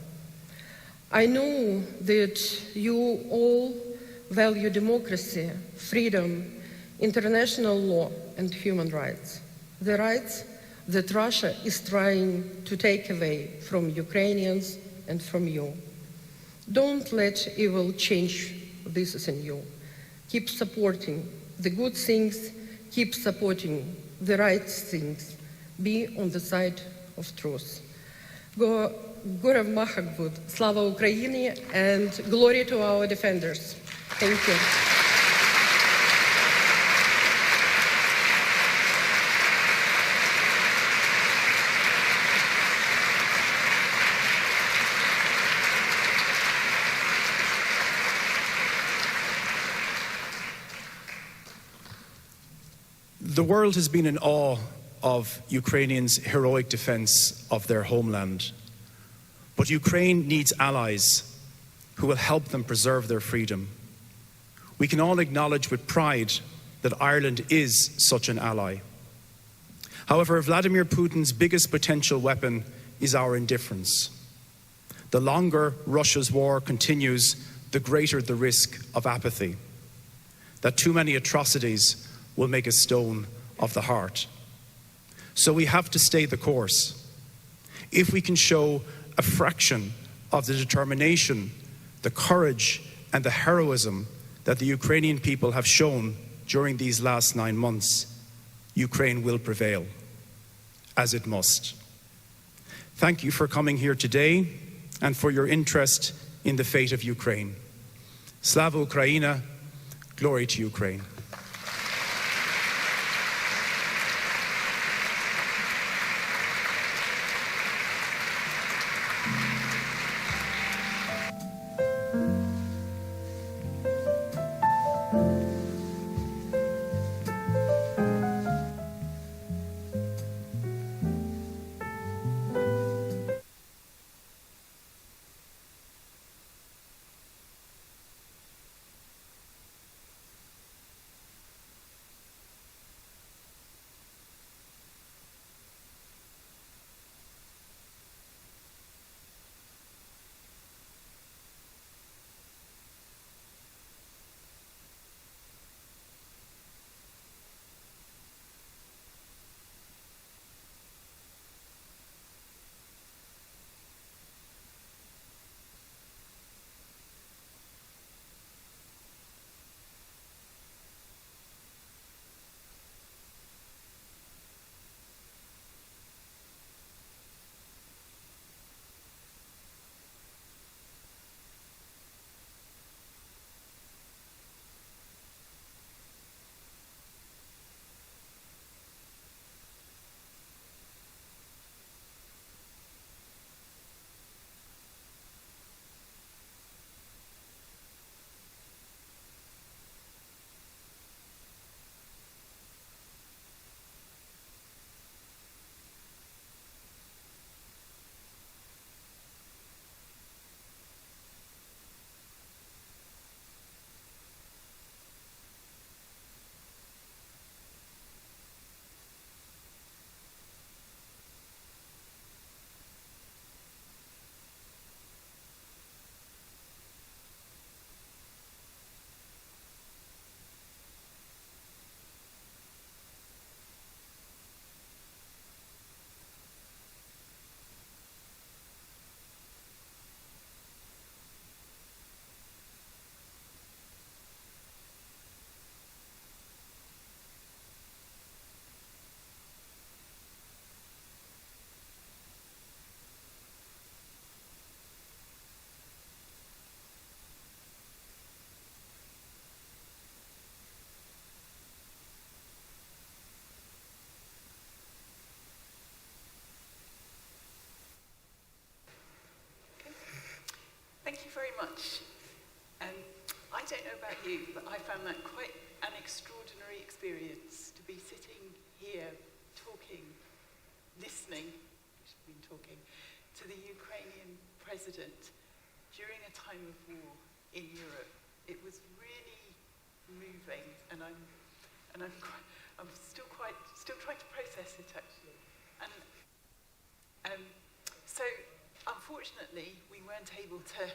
I know that you all value democracy, freedom, international law, and human rights, the rights that Russia is trying to take away from Ukrainians and from you. Don't let evil change this in you. Keep supporting the good things, keep supporting the right things. Be on the side of truth. Gurav Mahakbud, Slava Ukraini, and glory to our defenders. Thank you. The world has been in awe of Ukrainians' heroic defense of their homeland. But Ukraine needs allies who will help them preserve their freedom. We can all acknowledge with pride that Ireland is such an ally. However, Vladimir Putin's biggest potential weapon is our indifference. The longer Russia's war continues, the greater the risk of apathy, that too many atrocities will make a stone of the heart. So we have to stay the course. If we can show a fraction of the determination, the courage, and the heroism that the Ukrainian people have shown during these last 9 months, Ukraine will prevail, as it must. Thank you for coming here today and for your interest in the fate of Ukraine. Slava Ukraina, glory to Ukraine. much. I don't know about you, but I found that quite an extraordinary experience to be sitting here talking, listening, we've been talking, to the Ukrainian president during a time of war in Europe. It was really moving, and I'm still trying to process it actually. And so unfortunately we weren't able to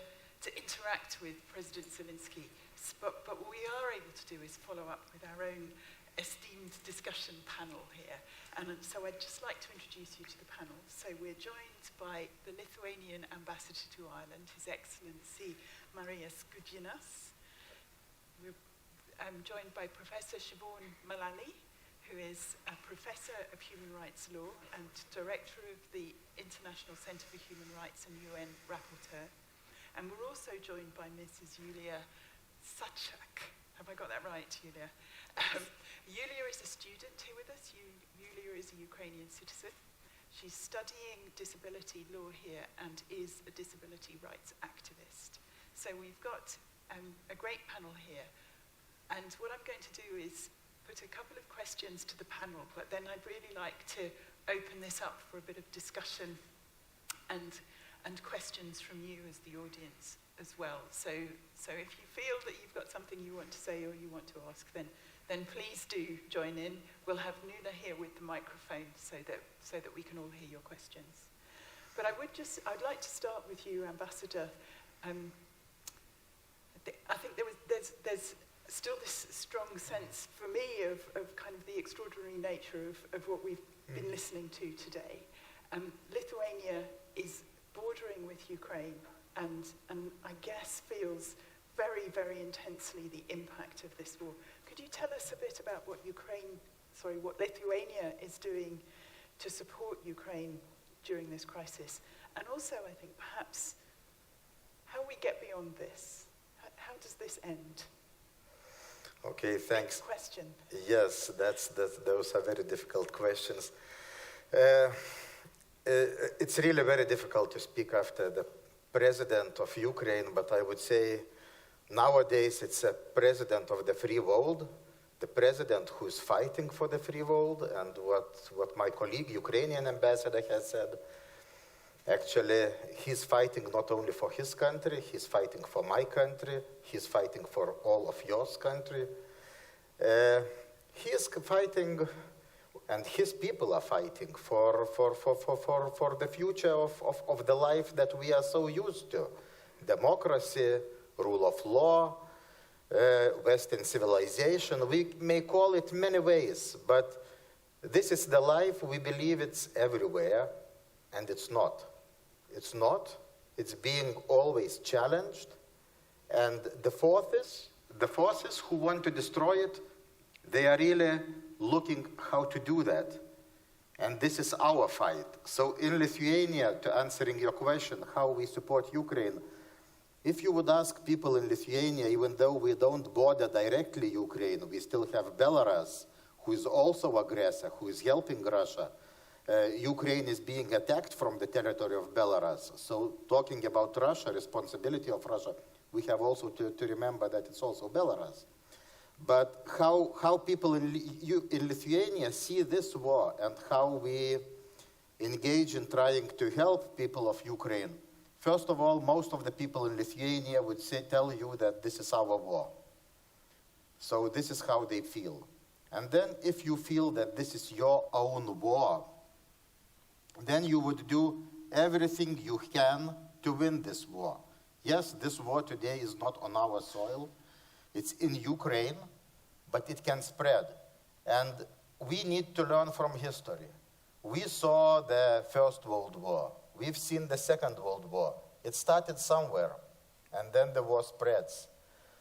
interact with President Zelenskyy, but what we are able to do is follow up with our own esteemed discussion panel here. And so I'd just like to introduce you to the panel. So we're joined by the Lithuanian ambassador to Ireland, His Excellency Marijus Gudynas. I'm joined by Professor Siobhán Mullally, who is a professor of human rights law and director of the International Centre for Human Rights and UN rapporteur. And we're also joined by Mrs. Yuliia Sachuk. Have I got that right, Yuliia? Yuliia is a student here with us. Yuliia is a Ukrainian citizen. She's studying disability law here and is a disability rights activist. So we've got a great panel here. And what I'm going to do is put a couple of questions to the panel, but then I'd really like to open this up for a bit of discussion and questions from you as the audience as well. So if you feel that you've got something you want to say or you want to ask, then please do join in. We'll have Nuala here with the microphone so that we can all hear your questions. But I'd like to start with you, Ambassador. I think there's still this strong sense for me of kind of the extraordinary nature of what we've been listening to today. Lithuania is bordering with Ukraine and I guess feels very, very intensely the impact of this war. Could you tell us a bit about what Lithuania is doing to support Ukraine during this crisis? And also, I think, perhaps, how we get beyond this. How does this end? Okay, thanks. Next question. Yes, those are very difficult questions. It's really very difficult to speak after the president of Ukraine, but I would say nowadays it's a president of the free world, the president who's fighting for the free world, and what my colleague, Ukrainian ambassador, has said. Actually, he's fighting not only for his country, he's fighting for my country, he's fighting for all of yours country. He is fighting, and his people are fighting for the future of the life that we are so used to. Democracy, rule of law, Western civilization. We may call it many ways, but this is the life we believe it's everywhere, and it's not. It's not. It's being always challenged. And the forces who want to destroy it, they are really looking how to do that. And this is our fight. So in Lithuania, to answering your question, how we support Ukraine, if you would ask people in Lithuania, even though we don't border directly Ukraine, we still have Belarus, who is also aggressor, who is helping Russia. Ukraine is being attacked from the territory of Belarus. So talking about Russia, responsibility of Russia, we have also to remember that it's also Belarus. But how people in Lithuania see this war and how we engage in trying to help people of Ukraine. First of all, most of the people in Lithuania would tell you that this is our war. So this is how they feel. And then if you feel that this is your own war, then you would do everything you can to win this war. Yes, this war today is not on our soil. It's in Ukraine, but it can spread. And we need to learn from history. We saw the First World War. We've seen the Second World War. It started somewhere, and then the war spreads.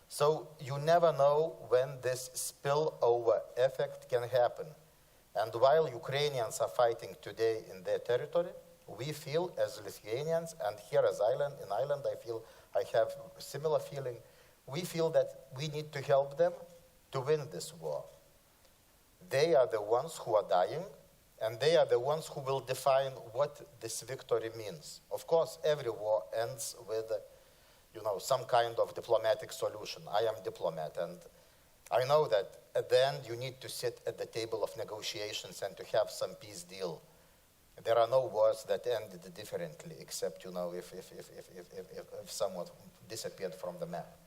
So you never know when this spillover effect can happen. And while Ukrainians are fighting today in their territory, we feel as Lithuanians, and here as in Ireland, I have a similar feeling, we feel that we need to help them to win this war. They are the ones who are dying, and they are the ones who will define what this victory means. Of course, every war ends with some kind of diplomatic solution. I am a diplomat, and I know that at the end you need to sit at the table of negotiations and to have some peace deal. There are no wars that ended differently, except if someone disappeared from the map.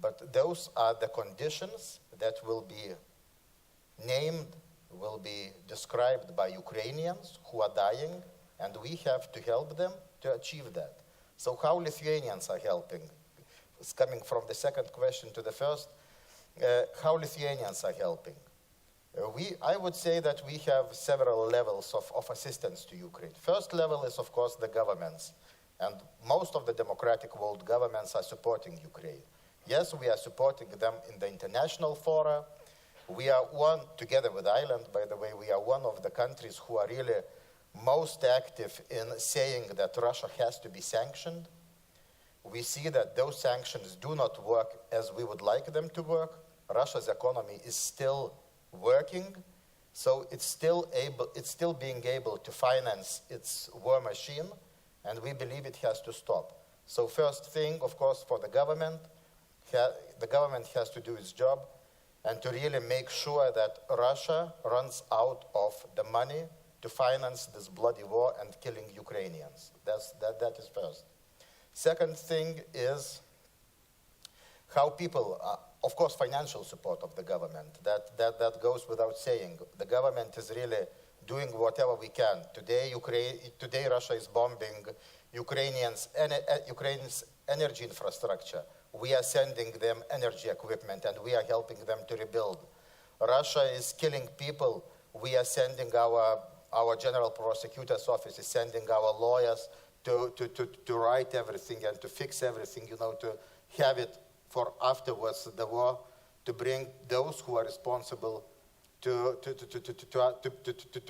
But those are the conditions that will be named, will be described by Ukrainians who are dying, and we have to help them to achieve that. So how Lithuanians are helping? It's coming from the second question to the first. How Lithuanians are helping? I would say that we have several levels of assistance to Ukraine. First level is, of course, the governments. And most of the democratic world governments are supporting Ukraine. Yes, we are supporting them in the international fora. We are one, together with Ireland, by the way, we are one of the countries who are really most active in saying that Russia has to be sanctioned. We see that those sanctions do not work as we would like them to work. Russia's economy is still working, so it's still being able to finance its war machine, and we believe it has to stop. So first thing, of course, for the government has to do its job and to really make sure that Russia runs out of the money to finance this bloody war and killing Ukrainians. That is first. Second thing is how people, of course, financial support of the government. That goes without saying. The government is really doing whatever we can. Today Russia is bombing Ukraine's energy infrastructure. We are sending them energy equipment, and we are helping them to rebuild. Russia is killing people. We are sending our general prosecutor's office is sending our lawyers to write everything and to fix everything, to have it for afterwards the war, to bring those who are responsible, to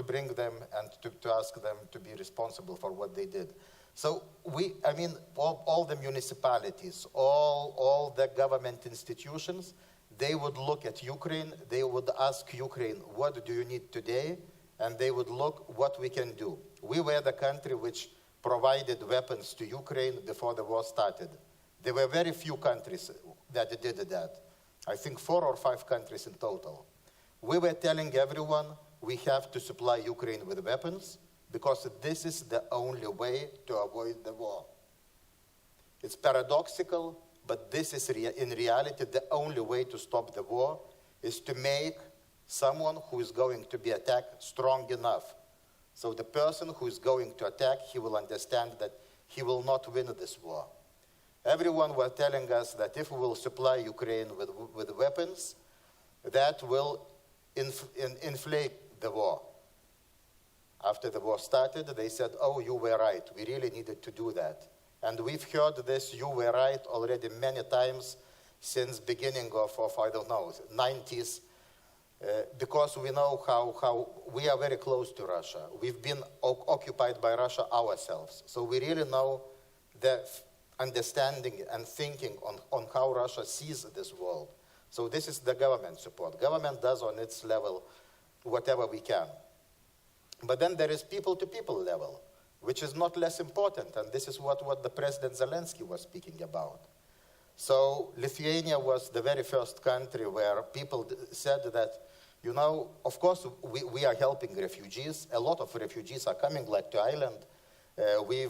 bring them and to ask them to be responsible for what they did. So all the municipalities, all the government institutions, they would look at Ukraine, they would ask Ukraine, what do you need today? And they would look what we can do. We were the country which provided weapons to Ukraine before the war started. There were very few countries that did that. I think 4 or 5 countries in total. We were telling everyone we have to supply Ukraine with weapons because this is the only way to avoid the war. It's paradoxical, but this is in reality the only way to stop the war is to make someone who is going to be attacked strong enough. So the person who is going to attack, he will understand that he will not win this war. Everyone was telling us that if we will supply Ukraine with weapons, that will inflate the war. After the war started, they said, oh, you were right. We really needed to do that. And we've heard this, you were right, already many times since beginning of I don't know, 90s, because we know how we are very close to Russia. We've been occupied by Russia ourselves. So we really know the understanding and thinking on how Russia sees this world. So this is the government support. Government does on its level whatever we can. But then there is people-to-people level, which is not less important, and this is what the President Zelenskyy was speaking about. So Lithuania was the very first country where people said that, of course, we are helping refugees. A lot of refugees are coming, like to Ireland. We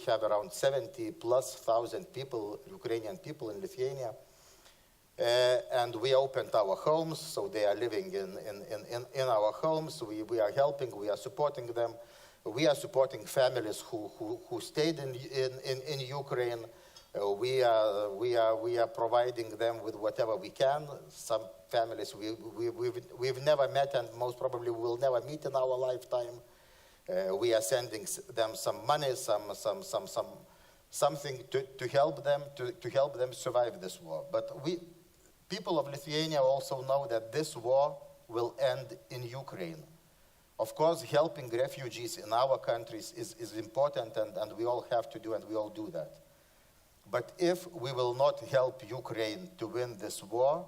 have around 70,000+ people, Ukrainian people in Lithuania. And we opened our homes, so they are living in our homes. We are helping, we are supporting them. We are supporting families who stayed in Ukraine. We are providing them with whatever we can. Some families we've never met and most probably will never meet in our lifetime. We are sending them some money, something to help them survive this war. But people of Lithuania also know that this war will end in Ukraine. Of course, helping refugees in our countries is important, and we all have to do, and we all do that. But if we will not help Ukraine to win this war,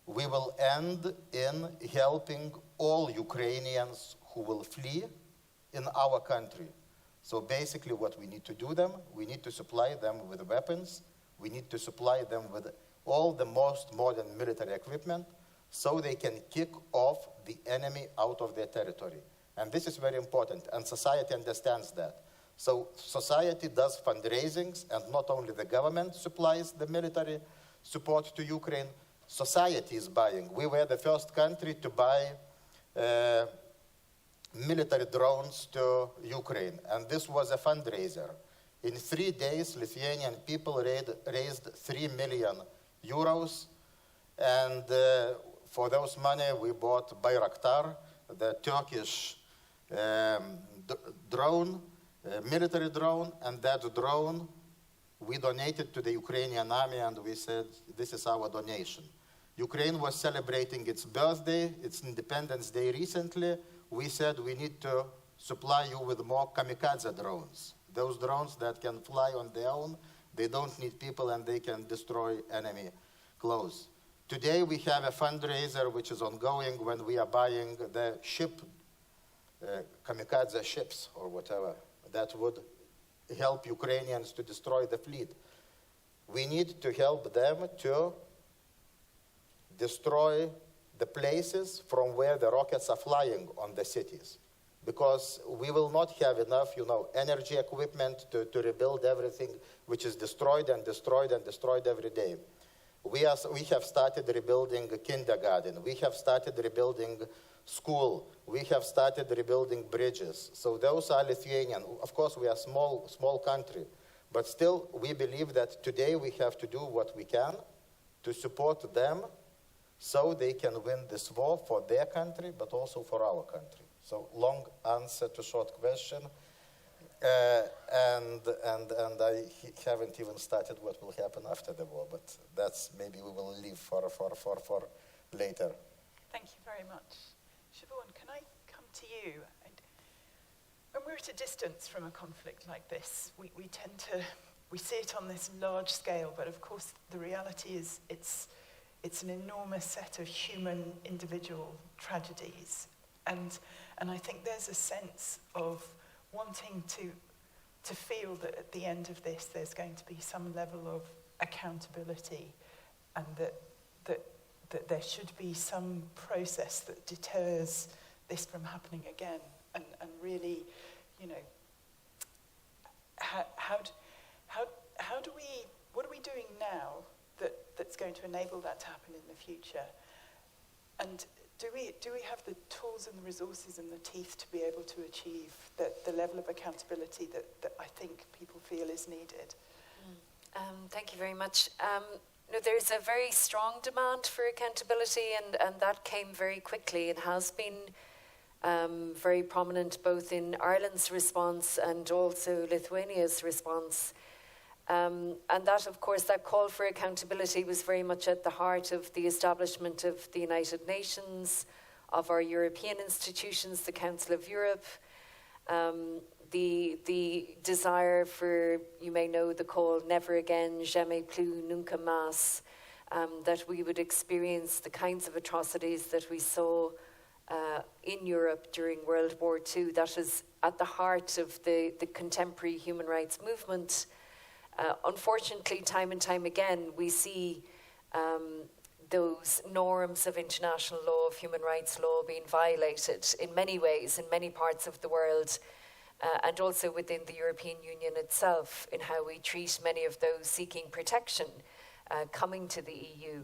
we will end in helping all Ukrainians who will flee in our country. So basically what we need to do we need to supply them with weapons, We need to supply them with all the most modern military equipment so they can kick off the enemy out of their territory. And this is very important, and society understands that. So society does fundraisings, and not only the government supplies the military support to Ukraine, society is buying. We were the first country to buy military drones to Ukraine, and this was a fundraiser. In 3 days, Lithuanian people raised 3 million euros, and for those money we bought Bayraktar, the Turkish drone, military drone, and that drone we donated to the Ukrainian army, and we said, this is our donation. Ukraine was celebrating its birthday, its Independence Day recently. We said we need to supply you with more kamikaze drones. Those drones that can fly on their own, they don't need people, and they can destroy enemy close. Today we have a fundraiser which is ongoing when we are buying the ship, kamikaze ships or whatever, that would help Ukrainians to destroy the fleet. We need to help them to destroy the places from where the rockets are flying on the cities, because we will not have enough, energy equipment to rebuild everything which is destroyed and destroyed and destroyed every day. We have started rebuilding a kindergarten. We have started rebuilding school. We have started rebuilding bridges. So those are Lithuanian. Of course, we are a small country, but still we believe that today we have to do what we can to support them so they can win this war for their country, but also for our country. So long answer to short question. And I haven't even started what will happen after the war, but that's maybe we will leave for later. Thank you very much. Siobhán, can I come to you? When we're at a distance from a conflict like this, we see it on this large scale, but of course the reality is it's an enormous set of human individual tragedies. And I think there's a sense of wanting to feel that at the end of this there's going to be some level of accountability, and that there should be some process that deters this from happening again. And really, what are we doing now that's going to enable that to happen in the future? And do we have the tools and the resources and the teeth to be able to achieve the level of accountability that I think people feel is needed? Thank you very much. There's a very strong demand for accountability, and that came very quickly. It has been very prominent both in Ireland's response and also Lithuania's response. And that, of course, that call for accountability was very much at the heart of the establishment of the United Nations, of our European institutions, the Council of Europe, the desire for, you may know the call, never again, jamais plus, nunca más, that we would experience the kinds of atrocities that we saw in Europe during World War II. That is at the heart of the contemporary human rights movement. Unfortunately, time and time again, we see those norms of international law, of human rights law, being violated in many ways, in many parts of the world, and also within the European Union itself, in how we treat many of those seeking protection coming to the EU.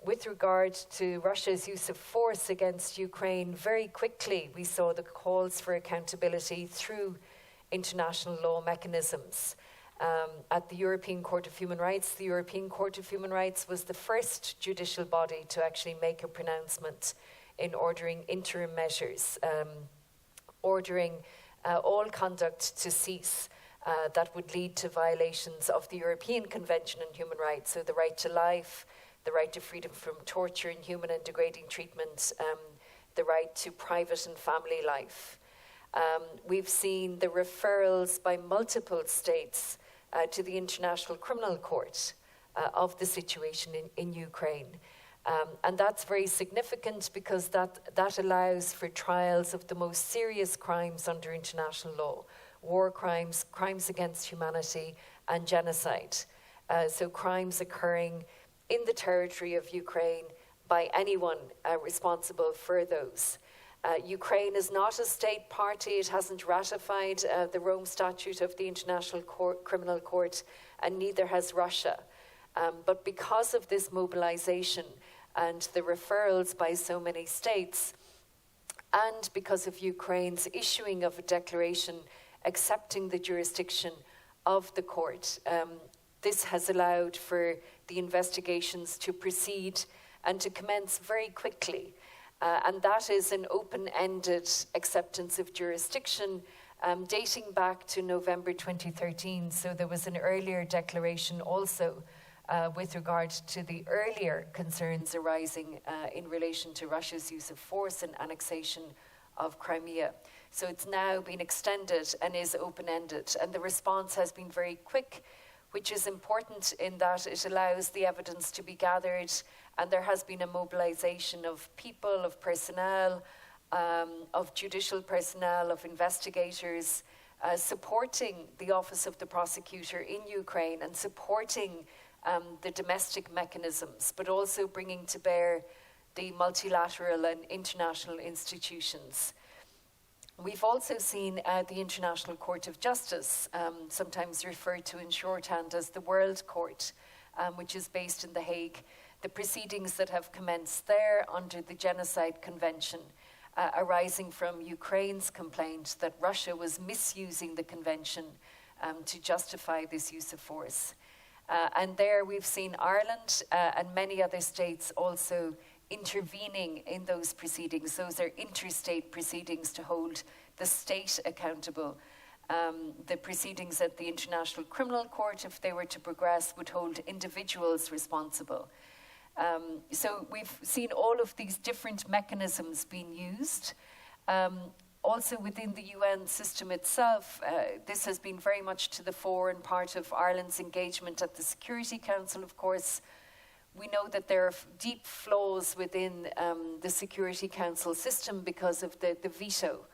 With regard to Russia's use of force against Ukraine, very quickly we saw the calls for accountability through international law mechanisms. At the European Court of Human Rights, the European Court of Human Rights was the first judicial body to actually make a pronouncement in ordering interim measures, ordering all conduct to cease that would lead to violations of the European Convention on Human Rights, so the right to life, the right to freedom from torture, inhuman and degrading treatment, the right to private and family life. We've seen the referrals by multiple states to the International Criminal Court of the situation in Ukraine. And that's very significant because that allows for trials of the most serious crimes under international law, war crimes, crimes against humanity, and genocide. so crimes occurring in the territory of Ukraine by anyone responsible for those. Ukraine is not a state party. It hasn't ratified the Rome Statute of the International Criminal Court, and neither has Russia. But because of this mobilization and the referrals by so many states, and because of Ukraine's issuing of a declaration accepting the jurisdiction of the court, this has allowed for the investigations to proceed and to commence very quickly. And that is an open-ended acceptance of jurisdiction dating back to November 2013. So there was an earlier declaration also with regard to the earlier concerns arising in relation to Russia's use of force and annexation of Crimea. So it's now been extended and is open-ended. And the response has been very quick, which is important in that it allows the evidence to be gathered, and there has been a mobilization of people, of personnel, of judicial personnel, of investigators, supporting the Office of the Prosecutor in Ukraine and supporting the domestic mechanisms, but also bringing to bear the multilateral and international institutions. We've also seen the International Court of Justice, sometimes referred to in shorthand as the World Court, which is based in The Hague, the proceedings that have commenced there under the Genocide Convention, arising from Ukraine's complaint that Russia was misusing the convention to justify this use of force. And there we've seen Ireland and many other states also intervening in those proceedings. Those are interstate proceedings to hold the state accountable. The proceedings at the International Criminal Court, if they were to progress, would hold individuals responsible. So we've seen all of these different mechanisms being used. Also within the UN system itself, this has been very much to the fore and part of Ireland's engagement at the Security Council, of course. We know that there are deep flaws within the Security Council system because of the veto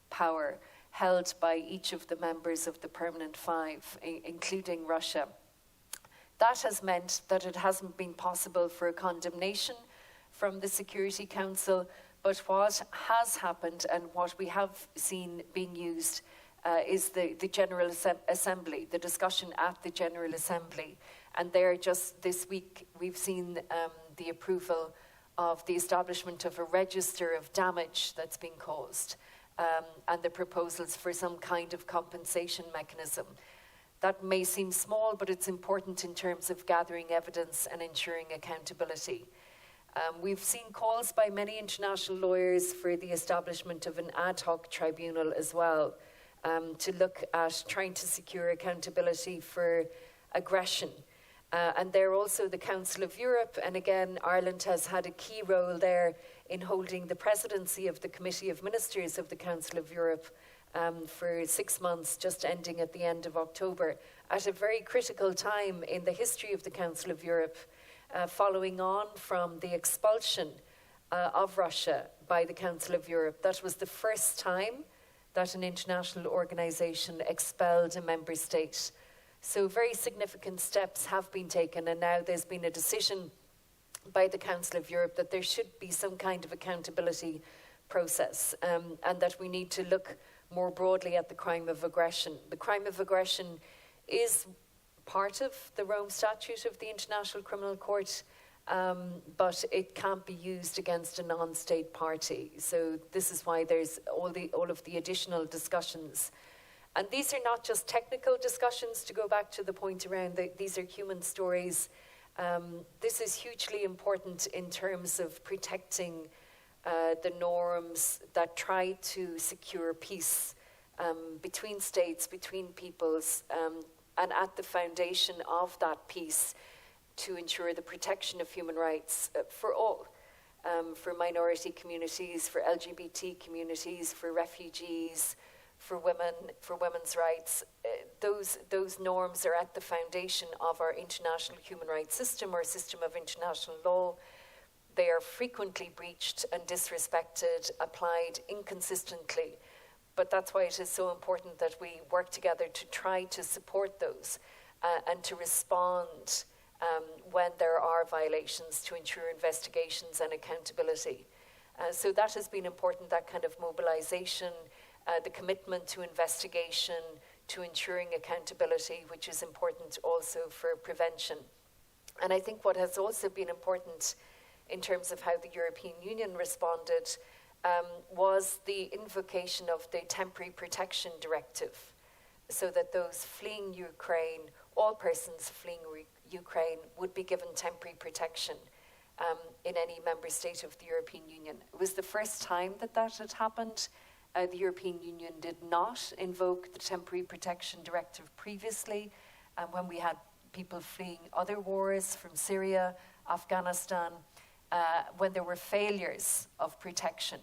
power held by each of the members of the Permanent Five, including Russia. That has meant that it hasn't been possible for a condemnation from the Security Council, but what has happened and what we have seen being used is the General Assembly, the discussion at the General Assembly. And there, just this week, we've seen the approval of the establishment of a register of damage that's been caused, and the proposals for some kind of compensation mechanism. That may seem small, but it's important in terms of gathering evidence and ensuring accountability. We've seen calls by many international lawyers for the establishment of an ad hoc tribunal as well, to look at trying to secure accountability for aggression. And there also the Council of Europe, and again, Ireland has had a key role there in holding the presidency of the Committee of Ministers of the Council of Europe for 6 months, just ending at the end of October, at a very critical time in the history of the Council of Europe, following on from the expulsion of Russia by the Council of Europe. That was the first time that an international organization expelled a member state. So very significant steps have been taken, and now there's been a decision by the Council of Europe that there should be some kind of accountability process, and that we need to look more broadly at the crime of aggression. The crime of aggression is part of the Rome Statute of the International Criminal Court, but it can't be used against a non-state party. So this is why there's all of the additional discussions. And these are not just technical discussions, to go back to the point around these are human stories. This is hugely important in terms of protecting the norms that try to secure peace between states, between peoples, and at the foundation of that peace to ensure the protection of human rights for all, for minority communities, for LGBT communities, for refugees, for women, for women's rights. Those norms are at the foundation of our international human rights system, our system of international law. They are frequently breached and disrespected, applied inconsistently. But that's why it is so important that we work together to try to support those and to respond when there are violations, to ensure investigations and accountability. So that has been important, that kind of mobilization, the commitment to investigation, to ensuring accountability, which is important also for prevention. And I think what has also been important in terms of how the European Union responded was the invocation of the Temporary Protection Directive, so that those fleeing Ukraine, all persons fleeing Ukraine, would be given temporary protection in any member state of the European Union. It was the first time that that had happened. The European Union did not invoke the Temporary Protection Directive previously, when we had people fleeing other wars from Syria, Afghanistan, when there were failures of protection.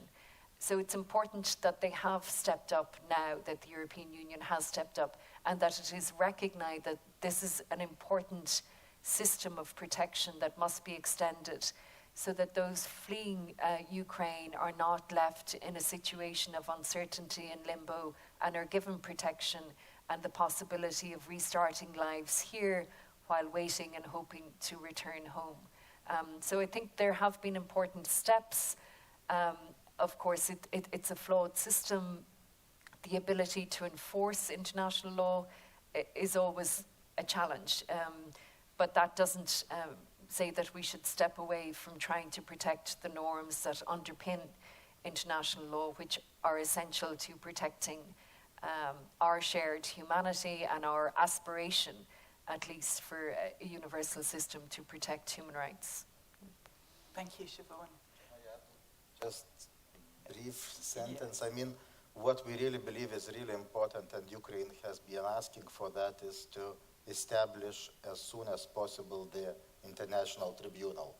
So it's important that they have stepped up now, that the European Union has stepped up, and that it is recognized that this is an important system of protection that must be extended, so that those fleeing Ukraine are not left in a situation of uncertainty and limbo and are given protection and the possibility of restarting lives here while waiting and hoping to return home. So I think there have been important steps. Of course, it's a flawed system. The ability to enforce international law is always a challenge. But that doesn't say that we should step away from trying to protect the norms that underpin international law, which are essential to protecting our shared humanity and our aspiration, at least for a universal system to protect human rights. Thank you, Siobhán. Just a brief sentence. I mean, what we really believe is really important, and Ukraine has been asking for that, is to establish as soon as possible the International Tribunal,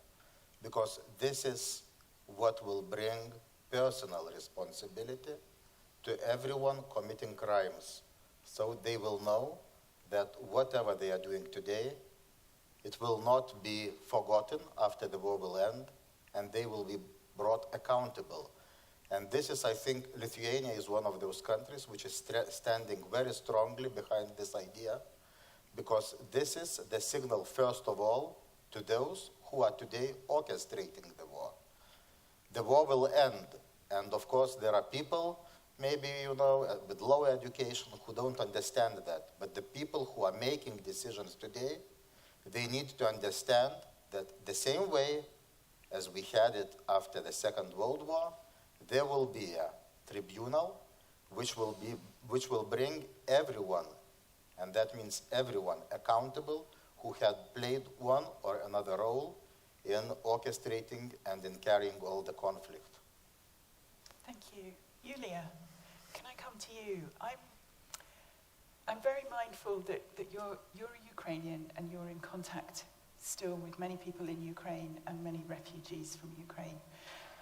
because this is what will bring personal responsibility to everyone committing crimes. So they will know that whatever they are doing today, it will not be forgotten after the war will end, and they will be brought accountable. And this is, I think, Lithuania is one of those countries which is standing very strongly behind this idea, because this is the signal, first of all, to those who are today orchestrating the war. The war will end, and of course there are people, maybe, with low education who don't understand that, but the people who are making decisions today, they need to understand that the same way as we had it after the Second World War, there will be a tribunal which will bring everyone, and that means everyone, accountable who had played one or another role in orchestrating and in carrying all the conflict. Thank you. Yuliia, can I come to you? I'm very mindful that you're a Ukrainian and you're in contact still with many people in Ukraine and many refugees from Ukraine.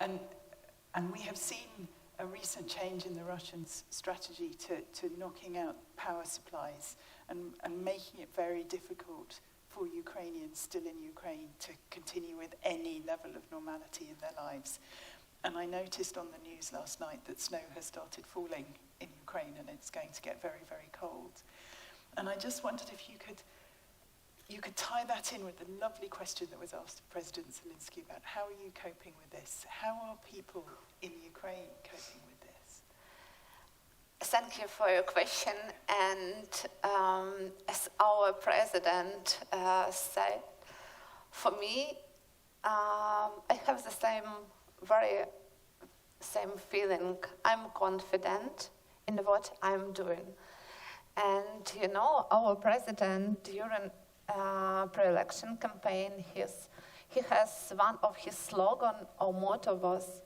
And we have seen a recent change in the Russian strategy to knocking out power supplies and making it very difficult for Ukrainians still in Ukraine to continue with any level of normality in their lives. And I noticed on the news last night that snow has started falling in Ukraine and it's going to get very, very cold. And I just wondered if you could tie that in with the lovely question that was asked of President Zelenskyy about how are you coping with this? How are people in Ukraine coping with this? Thank you for your question. And as our president said, for me, I have the same feeling. I'm confident in what I'm doing. And our president during pre-election campaign, he has one of his slogan or motto was,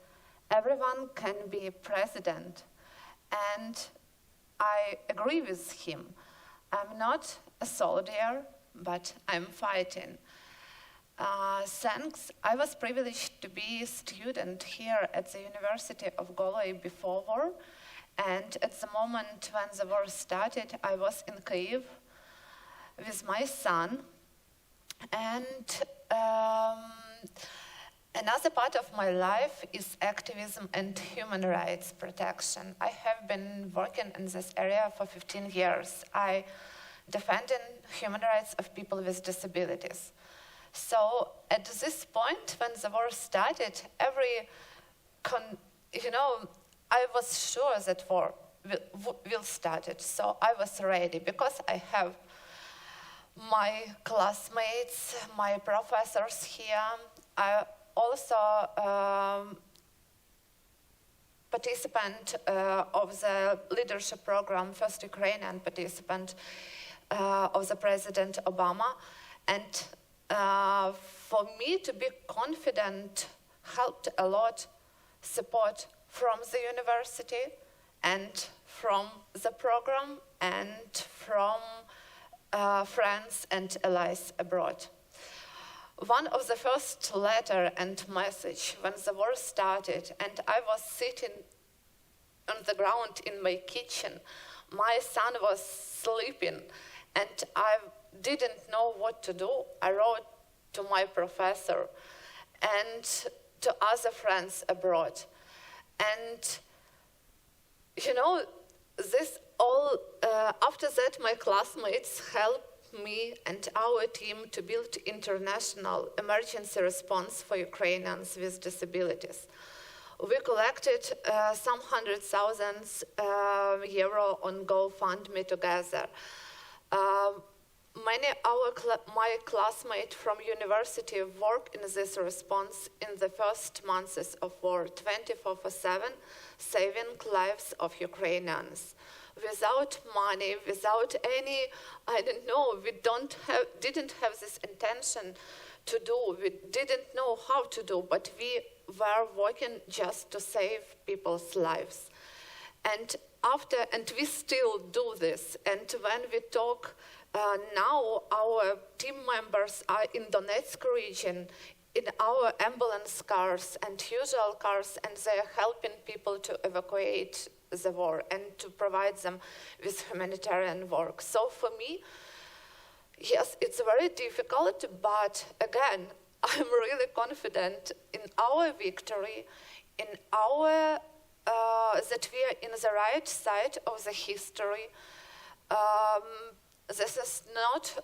everyone can be president. And I agree with him. I'm not a soldier, but I'm fighting. Thanks. I was privileged to be a student here at the University of Galway before war. And at the moment when the war started, I was in Kyiv with my son. And another part of my life is activism and human rights protection. I have been working in this area for 15 years. I defending human rights of people with disabilities. So at this point, when the war started, I was sure that war will start it. So I was ready because I have my classmates, my professors here. I also participant of the leadership program, first Ukrainian participant of the President Obama. And for me to be confident helped a lot support from the university and from the program and from friends and allies abroad. One of the first letter and message when the war started, and I was sitting on the ground in my kitchen, my son was sleeping, and I didn't know what to do. I wrote to my professor and to other friends abroad. And, this all, after that, my classmates helped me and our team to build international emergency response for Ukrainians with disabilities. We collected some 100,000 euro on GoFundMe together. My classmates from university work in this response in the first months of war, 24/7, saving lives of Ukrainians. Without money, without any, we didn't have this intention to do. We didn't know how to do, but we were working just to save people's lives. And we still do this. And when we talk now, our team members are in Donetsk region, in our ambulance cars and usual cars, and they are helping people to evacuate the war and to provide them with humanitarian work. So for me, yes, it's very difficult, but again, I'm really confident in our victory, in our that we are in the right side of the history. This is not,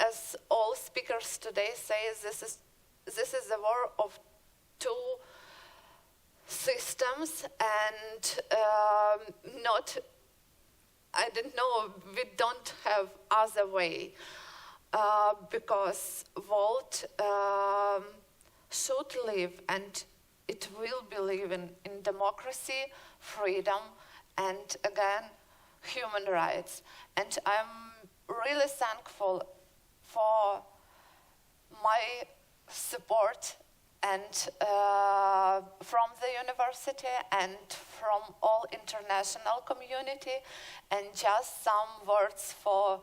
as all speakers today say, this is a war of two systems, and we don't have other way, because world should live, and it will be living in democracy, freedom, and again, human rights. And I'm really thankful for my support and from the university and from all international community, and just some words for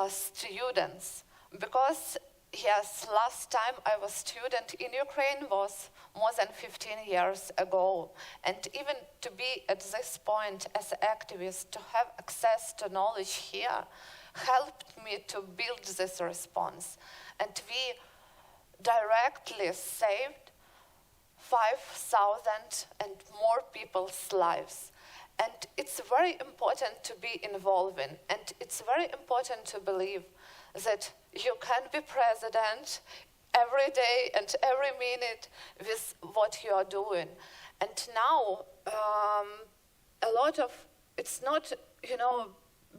students. Because yes, last time I was student in Ukraine was more than 15 years ago. And even to be at this point as an activist, to have access to knowledge here, helped me to build this response. And we directly saved 5,000 and more people's lives. And it's very important to be involving, and it's very important to believe that you can be president every day and every minute with what you are doing. And now, a lot of, it's not,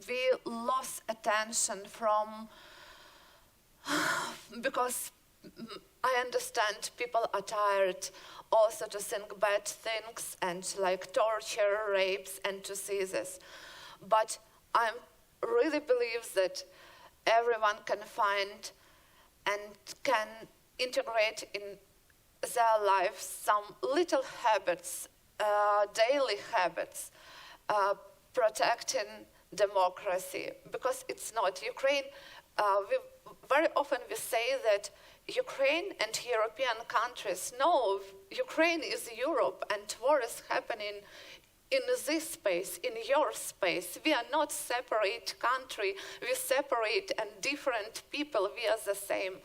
we lost attention from, because I understand people are tired also to think bad things and like torture, rapes, and to see this. But I really believe that everyone can find and can integrate in their lives some little habits, daily habits, protecting democracy. Because it's not Ukraine. Very often we say that Ukraine and European countries, no, Ukraine is Europe and war is happening in this space, in your space. We are not separate country, we separate and different people, we are the same.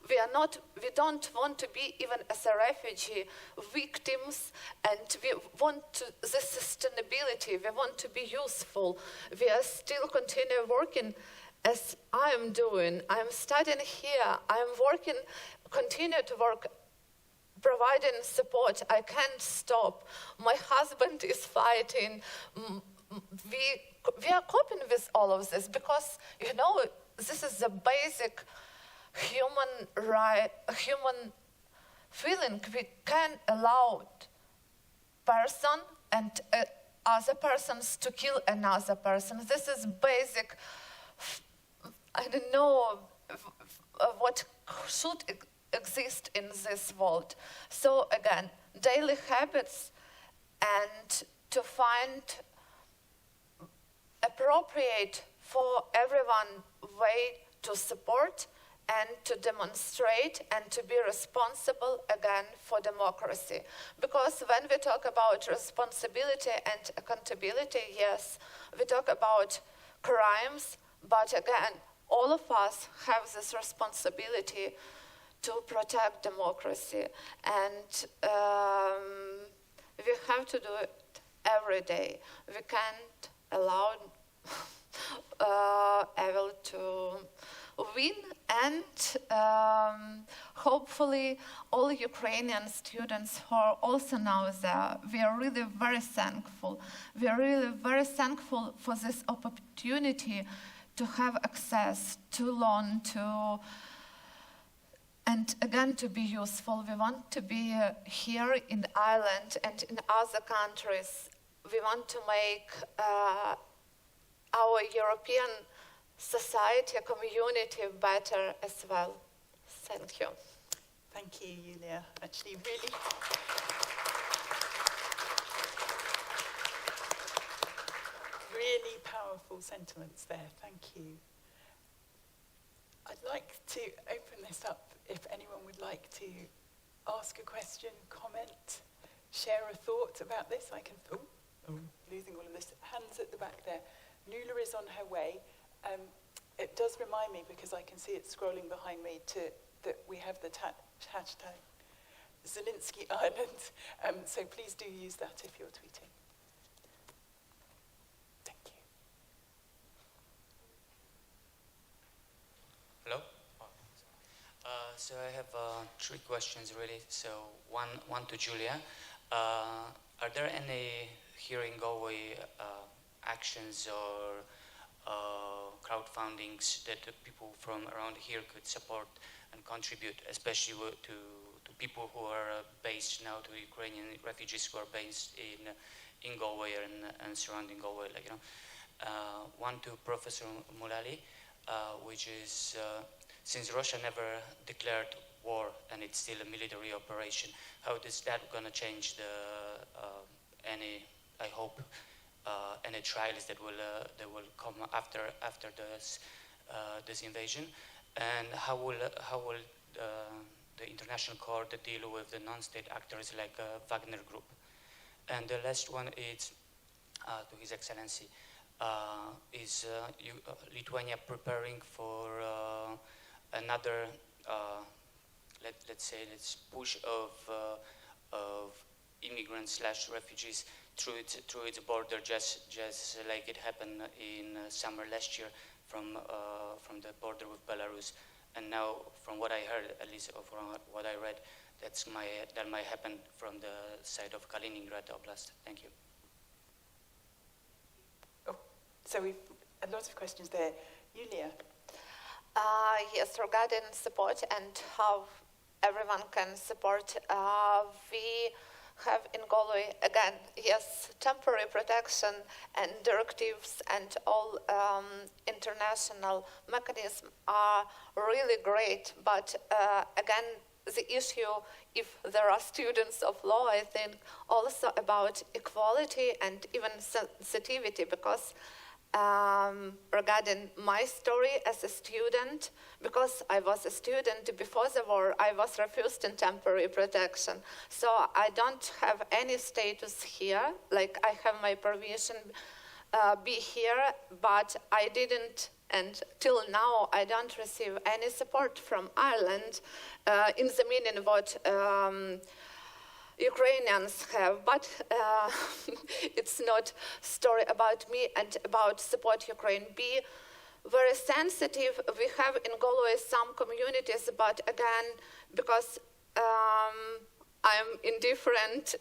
we don't want to be even as a refugee victims, and we want the sustainability, we want to be useful. We are still continue working as I am doing. I'm studying here, I'm working, continue to work, providing support. I can't stop. My husband is fighting. We are coping with all of this because, you know, this is the basic human right, human feeling. We can't allow person and other persons to kill another person. This is basic. I don't know what should exist in this world. So again, daily habits and to find appropriate for everyone way to support and to demonstrate and to be responsible again for democracy. Because when we talk about responsibility and accountability, yes, we talk about crimes, but again, all of us have this responsibility to protect democracy, and we have to do it every day. We can't allow evil to win, and hopefully all Ukrainian students who are also now there, we are really very thankful. We are really very thankful for this opportunity to have access, to learn, to, and again to be useful. We want to be here in Ireland and in other countries. We want to make our European society, community better as well. Thank you. Thank you, Yuliia. Actually, really powerful sentiments there. Thank you. I'd like to open this up if anyone would like to ask a question, comment, share a thought about this. I can, losing all of this. Hands at the back there. Nuala is on her way. It does remind me, because I can see it scrolling behind me, that we have the hashtag Zelenskyy Ireland. So please do use that if you're tweeting. Thank you. Hello? So I have 3 questions really. So one to Yuliia. Are there any here in Galway actions or crowdfundings that the people from around here could support and contribute, especially to people who are based now, to Ukrainian refugees who are based in Galway and surrounding Galway, like, you know. One to Professor Mullally, which is, since Russia never declared war and it's still a military operation, how is that going to change any, I hope, any trials that will come after this invasion, and how will the international court deal with the non-state actors like Wagner Group? And the last one is to His Excellency. Is Lithuania preparing for another, let's say, push of immigrants / refugees through its border, just like it happened in summer last year from the border with Belarus, and now from what I heard, at least from what I read, that might happen from the side of Kaliningrad Oblast. Thank you. Oh, so we've a lot of questions there. Yuliia. Yes, regarding support and how everyone can support, we have in Galway, again, yes, temporary protection and directives and all international mechanisms are really great, but again, the issue, if there are students of law, I think also about equality and even sensitivity, because regarding my story as a student, because I was a student before the war, I was refused in temporary protection. So I don't have any status here, like I have my permission be here, but I didn't and till now I don't receive any support from Ireland in the meaning what Ukrainians have, but it's not story about me and about support Ukraine. Be very sensitive. We have in Galway some communities, but again, because I'm in different,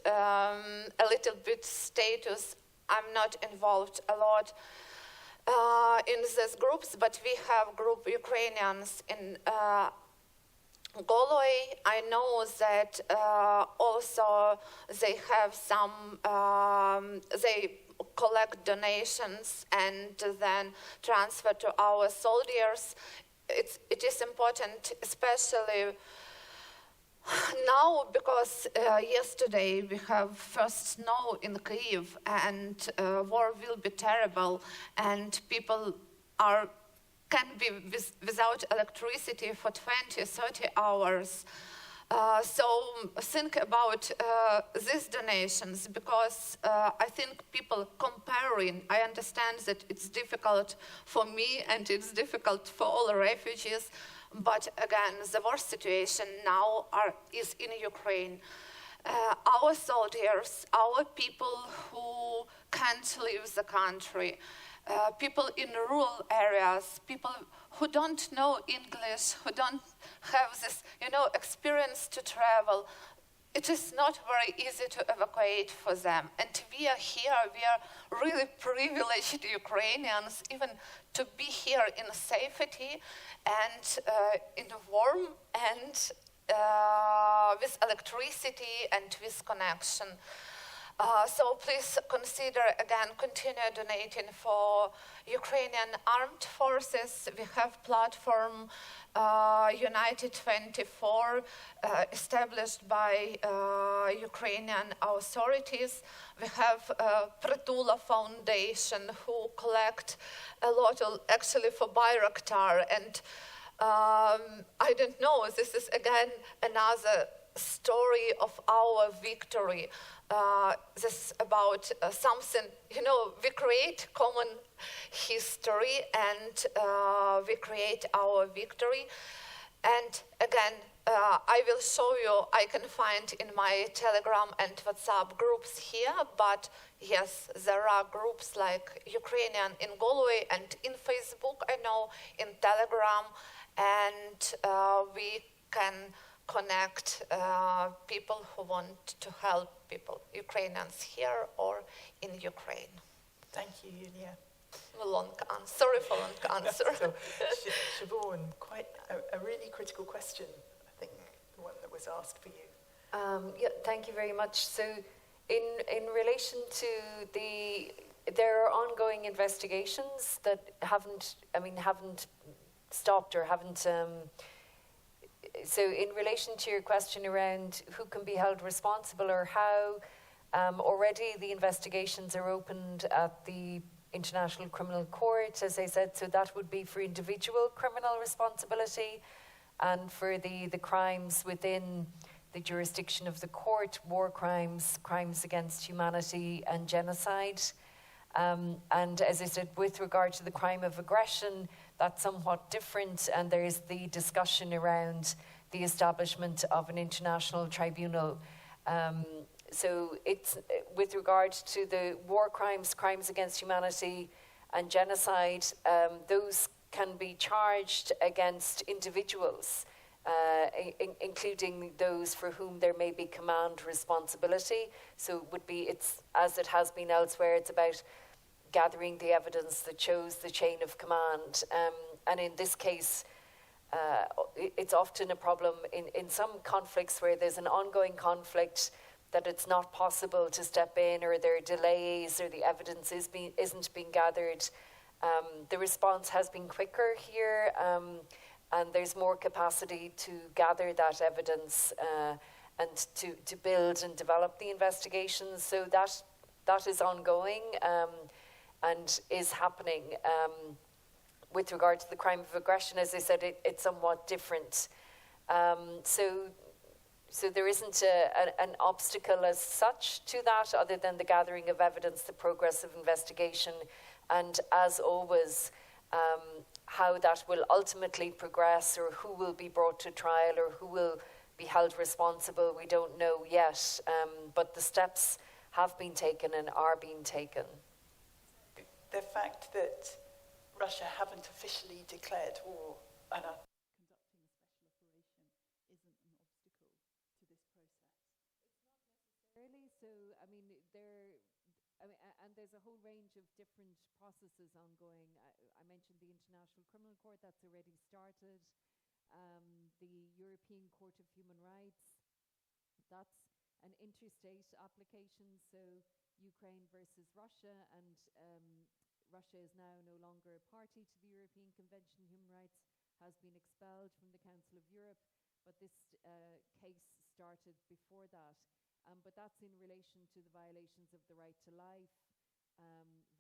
a little bit status, I'm not involved a lot in these groups, but we have group Ukrainians in Galway. I know that also they have some, they collect donations and then transfer to our soldiers. It is important, especially now, because yesterday we have first snow in Kyiv and war will be terrible and people can be without electricity for 20-30 hours. So think about these donations, because I think people comparing, I understand that it's difficult for me and it's difficult for all refugees, but again, the worst situation now is in Ukraine. Our soldiers, our people who can't leave the country, people in rural areas, people who don't know English, who don't have this, experience to travel. It is not very easy to evacuate for them. And we are here, we are really privileged Ukrainians, even to be here in safety and in warm and with electricity and with connection. So please consider, again, continue donating for Ukrainian armed forces. We have platform United 24 established by Ukrainian authorities. We have Pritula Foundation who collect a lot, actually for Bayraktar. And I don't know, this is again another story of our victory. This about something, we create common history and we create our victory. And again, I will show you, I can find in my Telegram and WhatsApp groups here, but yes, there are groups like Ukrainian in Galway and in Facebook, I know, in Telegram, and we can connect people who want to help people, Ukrainians here or in Ukraine. Thank you, Yuliia. A long answer. Sorry for long answer. So, Siobhán, quite a really critical question, I think, the one that was asked for you. Yeah, thank you very much. So, in relation to there are ongoing investigations that haven't stopped or haven't. So, in relation to your question around who can be held responsible or how, already the investigations are opened at the International Criminal Court, as I said, so that would be for individual criminal responsibility and for the crimes within the jurisdiction of the court, war crimes, crimes against humanity and genocide. And as I said, with regard to the crime of aggression, that's somewhat different, and there is the discussion around the establishment of an international tribunal. So it's with regard to the war crimes, crimes against humanity and genocide, those can be charged against individuals, including those for whom there may be command responsibility. So it would be, it's as it has been elsewhere, it's about gathering the evidence that shows the chain of command. And in this case, it's often a problem in some conflicts where there's an ongoing conflict that it's not possible to step in, or there are delays, or the evidence isn't being gathered. The response has been quicker here, and there's more capacity to gather that evidence and to build and develop the investigations. So that is ongoing and is happening. With regard to the crime of aggression, as I said, it's somewhat different. So there isn't an obstacle as such to that, other than the gathering of evidence, the progress of investigation, and as always, how that will ultimately progress, or who will be brought to trial, or who will be held responsible, we don't know yet. But the steps have been taken and are being taken. The fact that Russia haven't officially declared war and are conducting a special operation isn't an obstacle to this process. It's not necessarily. So, I mean, and there's a whole range of different processes ongoing. I mentioned the International Criminal Court, that's already started. The European Court of Human Rights, that's an interstate application, so Ukraine versus Russia, and Russia is now no longer a party to the European Convention on Human Rights, has been expelled from the Council of Europe, but this case started before that. But that's in relation to the violations of the right to life,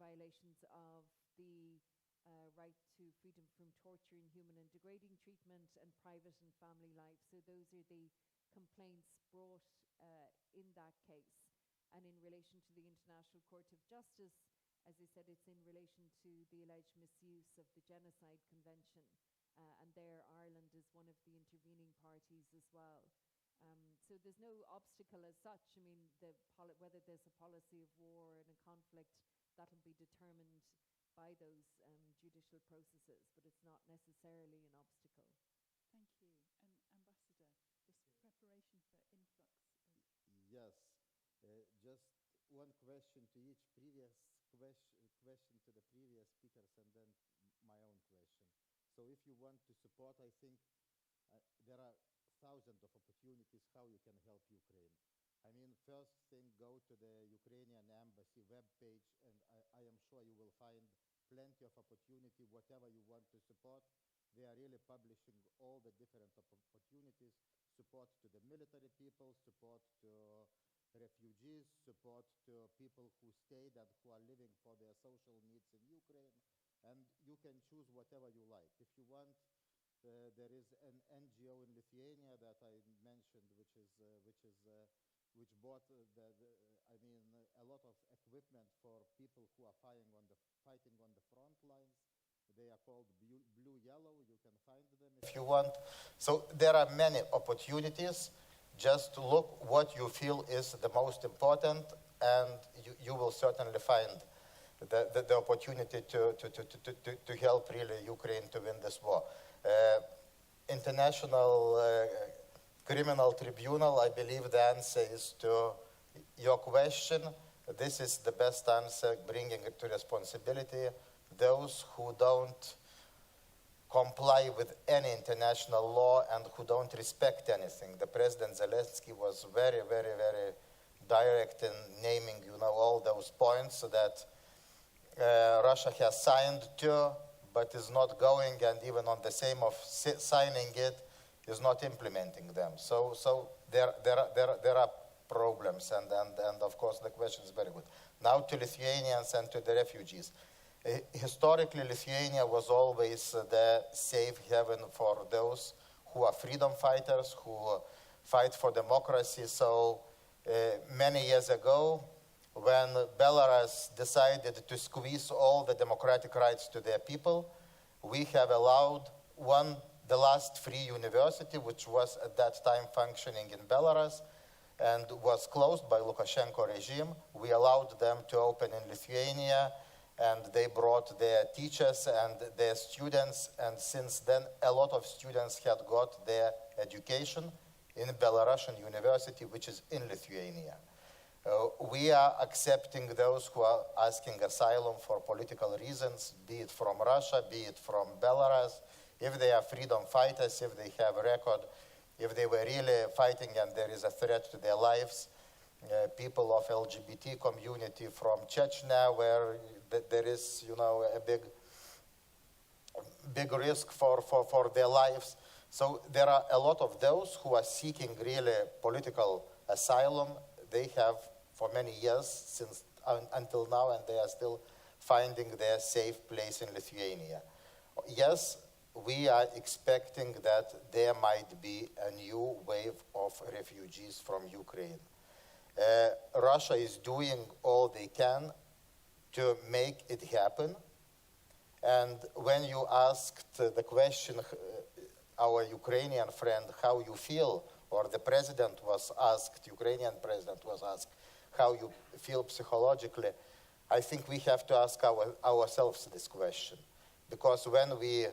violations of the right to freedom from torture, inhuman and degrading treatment, and private and family life. So those are the complaints brought in that case. And in relation to the International Court of Justice, as I said, it's in relation to the alleged misuse of the Genocide Convention. And there Ireland is one of the intervening parties as well. So there's no obstacle as such. I mean, whether there's a policy of war and a conflict, that'll be determined by those judicial processes, but it's not necessarily an obstacle. Thank you. And Ambassador, this preparation for influx. Yes, just one question to each previous question to the previous speakers, and then my own question. So if you want to support, I think there are thousands of opportunities how you can help Ukraine. I mean, first thing, go to the Ukrainian embassy webpage, and I am sure you will find plenty of opportunity, whatever you want to support. They are really publishing all the different opportunities, support to the military people, support to refugees, support to people who stayed and who are living for their social needs in Ukraine, and you can choose whatever you like. If you want, there is an NGO in Lithuania that I mentioned, which bought a lot of equipment for people who are fighting on the front lines. They are called Blue Yellow. You can find them if you want. So there are many opportunities. Just look what you feel is the most important, and you will certainly find the opportunity to help really Ukraine to win this war. International Criminal Tribunal, I believe the answer is to your question. This is the best answer, bringing it to responsibility. Those who don't comply with any international law and who don't respect anything. The President Zelenskyy was very, very, very direct in naming, all those points that Russia has signed to, but is not going, and even on the same of signing it, is not implementing them. So there are problems, and of course the question is very good. Now to Lithuanians and to the refugees. Historically, Lithuania was always the safe haven for those who are freedom fighters, who fight for democracy. So many years ago, when Belarus decided to squeeze all the democratic rights to their people, we have allowed the last free university, which was at that time functioning in Belarus and was closed by Lukashenko regime. We allowed them to open in Lithuania, and they brought their teachers and their students, and since then a lot of students had got their education in Belarusian university, which is in Lithuania. We are accepting those who are asking asylum for political reasons, be it from Russia, be it from Belarus. If they are freedom fighters, if they have a record, if they were really fighting and there is a threat to their lives, people of LGBT community from Chechnya, where there is, a big risk for their lives. So there are a lot of those who are seeking really political asylum. They have for many years until now, and they are still finding their safe place in Lithuania. Yes, we are expecting that there might be a new wave of refugees from Ukraine. Russia is doing all they can to make it happen. And when you asked the question, our Ukrainian friend, how you feel, or the president was asked, Ukrainian president was asked, how you feel psychologically, I think we have to ask ourselves this question. Because when we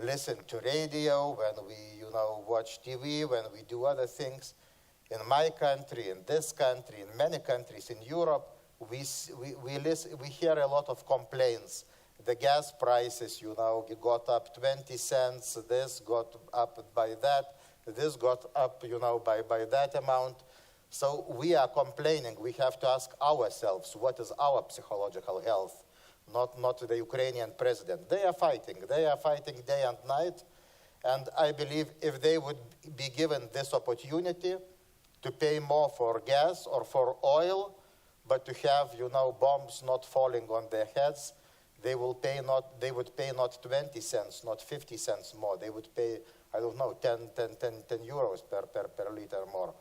listen to radio, when we, watch TV, when we do other things, in my country, in this country, in many countries in Europe, we hear a lot of complaints. The gas prices, got up 20 cents, this got up by that, this got up, by that amount. So we are complaining. We have to ask ourselves, what is our psychological health? Not the Ukrainian president. They are fighting day and night. And I believe if they would be given this opportunity to pay more for gas or for oil, but to have, bombs not falling on their heads, they would pay not 20 cents, not 50 cents more. They would pay, I don't know, 10 euros per liter more.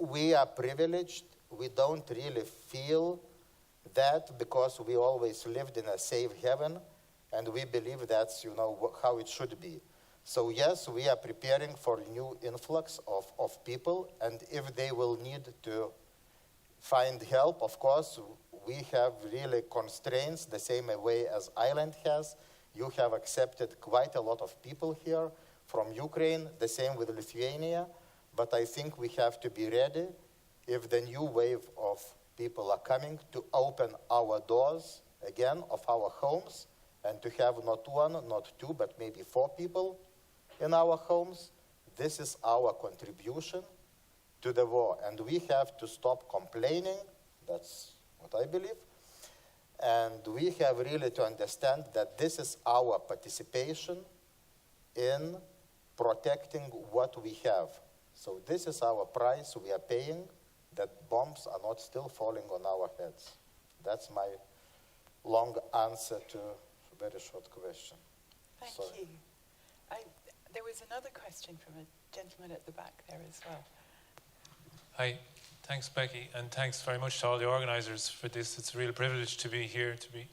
We are privileged. We don't really feel that because we always lived in a safe haven, and we believe that's, how it should be. So yes, we are preparing for new influx of people, and if they will need to find help, of course, we have really constraints the same way as Ireland has. You have accepted quite a lot of people here from Ukraine, the same with Lithuania, but I think we have to be ready if the new wave of people are coming to open our doors again of our homes and to have not one, not two, but maybe 4 people in our homes. This is our contribution to the war, and we have to stop complaining. That's what I believe. And we have really to understand that this is our participation in protecting what we have. So this is our price we are paying, that bombs are not still falling on our heads. That's my long answer to a very short question. Thank you. There was another question from a gentleman at the back there as well. Hi, thanks Becky, and thanks very much to all the organisers for this. It's a real privilege to be here, to be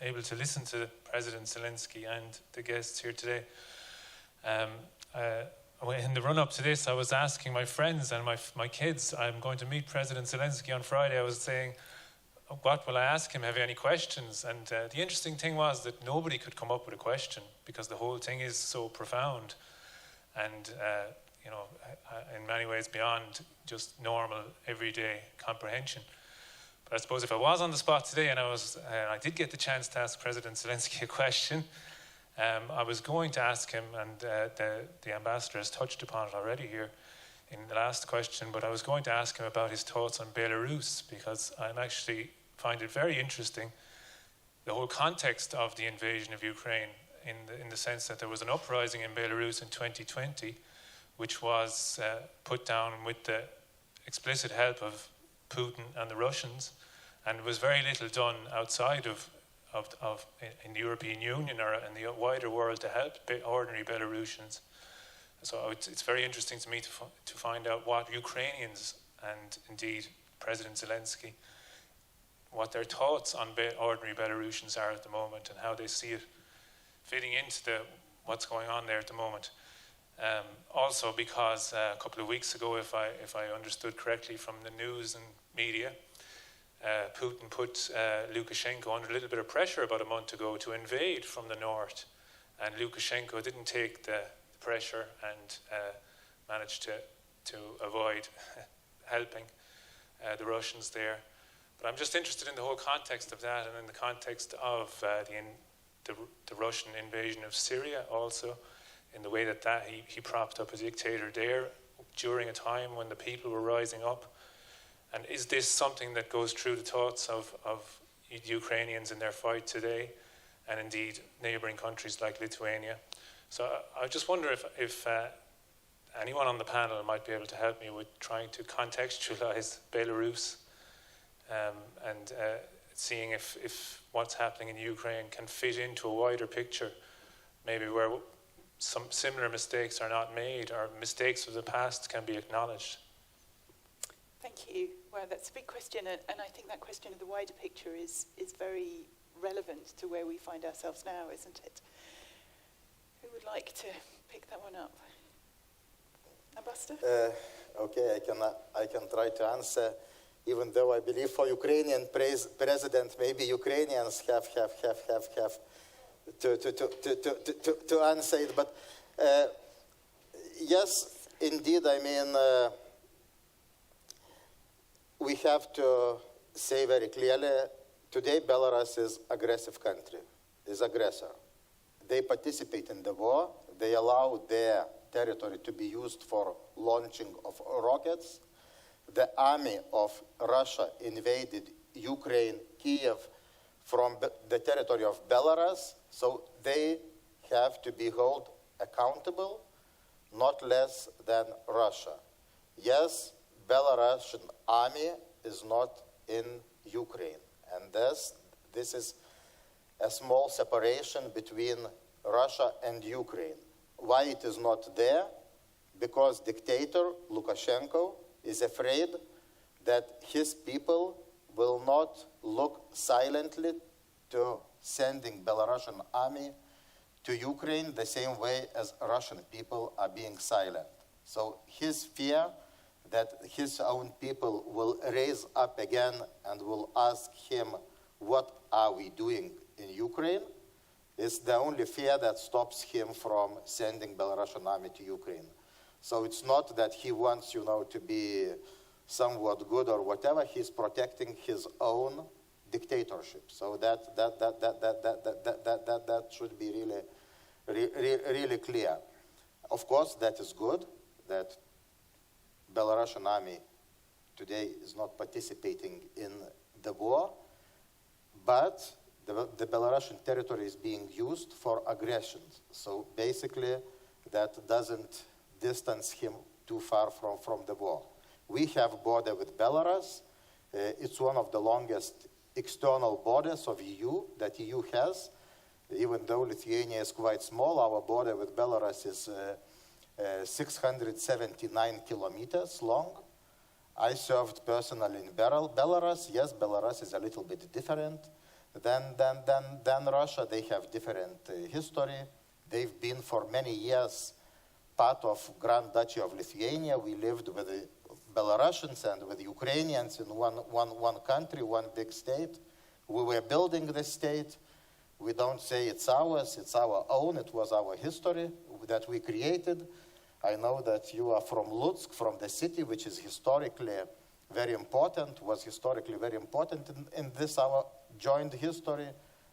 able to listen to President Zelenskyy and the guests here today. In the run-up to this, I was asking my friends and my kids, I'm going to meet President Zelenskyy on Friday. I was saying, what will I ask him? Have you any questions? And the interesting thing was that nobody could come up with a question because the whole thing is so profound and, in many ways beyond just normal, everyday comprehension. But I suppose if I was on the spot today and I did get the chance to ask President Zelenskyy a question, I was going to ask him, and the ambassador has touched upon it already here in the last question, but I was going to ask him about his thoughts on Belarus, because I actually find it very interesting, the whole context of the invasion of Ukraine, in the sense that there was an uprising in Belarus in 2020, which was put down with the explicit help of Putin and the Russians, and there was very little done outside in the European Union or in the wider world to help ordinary Belarusians. So it's very interesting to me to find out what Ukrainians and indeed President Zelenskyy, what their thoughts on ordinary Belarusians are at the moment and how they see it fitting into what's going on there at the moment. Also because a couple of weeks ago, if I understood correctly from the news and media, Putin put Lukashenko under a little bit of pressure about a month ago to invade from the north, and Lukashenko didn't take the pressure and managed to avoid helping the Russians there. But I'm just interested in the whole context of that, and in the context of the Russian invasion of Syria also, in the way that he propped up a dictator there during a time when the people were rising up. And is this something that goes through the thoughts of Ukrainians in their fight today, and indeed neighbouring countries like Lithuania? So I just wonder if anyone on the panel might be able to help me with trying to contextualise Belarus and seeing if what's happening in Ukraine can fit into a wider picture, maybe where some similar mistakes are not made, or mistakes of the past can be acknowledged. Thank you. Well, that's a big question, and I think that question of the wider picture is very relevant to where we find ourselves now, isn't it? Who would like to pick that one up? Ambassador? Okay, I can try to answer, even though I believe for Ukrainian president, maybe Ukrainians have to answer it. But yes, indeed, I mean, we have to say very clearly, today Belarus is aggressive country, is aggressor. They participate in the war. They allow their territory to be used for launching of rockets. The army of Russia invaded Ukraine, Kiev, from the territory of Belarus, so they have to be held accountable, not less than Russia. Yes, Belarusian army is not in Ukraine, and this is a small separation between Russia and Ukraine. Why it is not there? Because dictator Lukashenko is afraid that his people will not look silently to sending Belarusian army to Ukraine the same way as Russian people are being silent. So his fear that his own people will raise up again and will ask him, what are we doing in Ukraine, is the only fear that stops him from sending Belarusian army to Ukraine. So it's not that he wants, to be somewhat good or whatever. He's protecting his own dictatorship. So that should be really clear. Of course, that is good that Belarusian army today is not participating in the war, but the Belarusian territory is being used for aggression. So basically, that doesn't distance him too far from the war. We have border with Belarus. It's one of the longest external borders of EU that EU has. Even though Lithuania is quite small, our border with Belarus is 679 kilometers long. I served personally in Belarus. Yes, Belarus is a little bit different than Russia. They have different history. They've been for many years part of Grand Duchy of Lithuania. We lived with the Belarusians and with Ukrainians in one country, one big state. We were building this state. We don't say it's ours, it's our own. It was our history that we created. I know that you are from Lutsk, from the city, which is historically very important, was historically very important in this our joint history.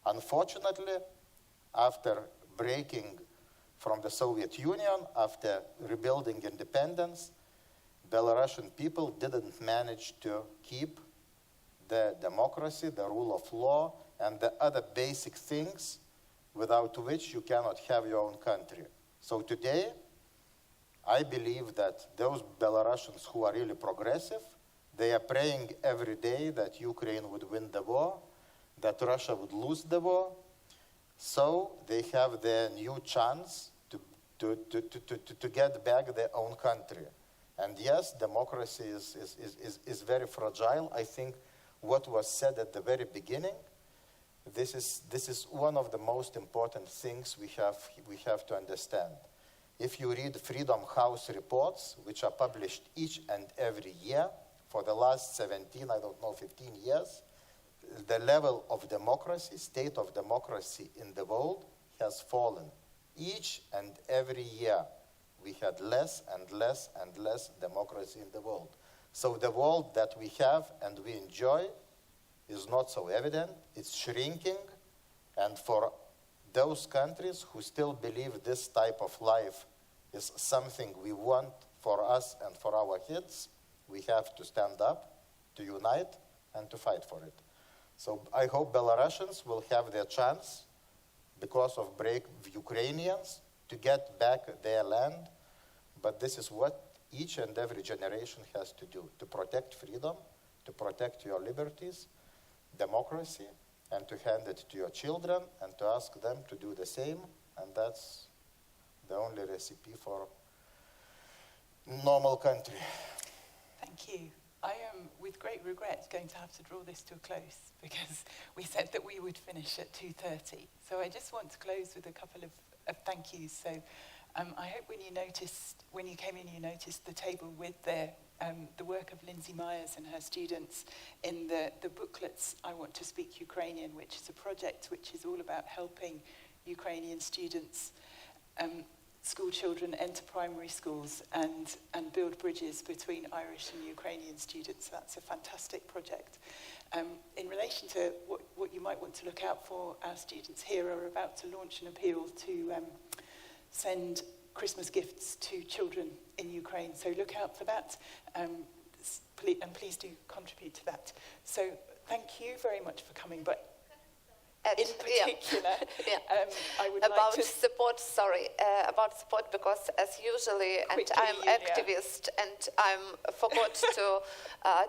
Unfortunately, after breaking from the Soviet Union, after rebuilding independence, Belarusian people didn't manage to keep the democracy, the rule of law, and the other basic things without which you cannot have your own country. So today, I believe that those Belarusians who are really progressive, they are praying every day that Ukraine would win the war, that Russia would lose the war. So they have their new chance to get back their own country. And yes, democracy is very fragile. I think what was said at the very beginning, this is one of the most important things we have to understand. If you read Freedom House reports, which are published each and every year for the last 17, I don't know, 15 years, the level of democracy, state of democracy in the world has fallen. Each and every year, we had less and less and less democracy in the world. So the world that we have and we enjoy is not so evident. It's shrinking. And for those countries who still believe this type of life is something we want for us and for our kids, we have to stand up, to unite, and to fight for it. So I hope Belarusians will have their chance, because of brave Ukrainians, to get back their land. But this is what each and every generation has to do, to protect freedom, to protect your liberties, democracy, and to hand it to your children and to ask them to do the same. And that's the only recipe for normal country. Thank you. I am, with great regret, going to have to draw this to a close because we said that we would finish at 2:30. So I just want to close with a couple of thank yous. So I hope when you came in, you noticed the table with the work of Lindsay Myers and her students in the booklets, I Want to Speak Ukrainian, which is a project which is all about helping Ukrainian students, school children enter primary schools and build bridges between Irish and Ukrainian students. That's a fantastic project. In relation to what you might want to look out for, our students here are about to launch an appeal to send Christmas gifts to children in Ukraine. So look out for that, and please do contribute to that. So thank you very much for coming. But in particular, I would about like to support. Sorry, about support, because as usually, and I'm Yuliia. activist, and I forgot to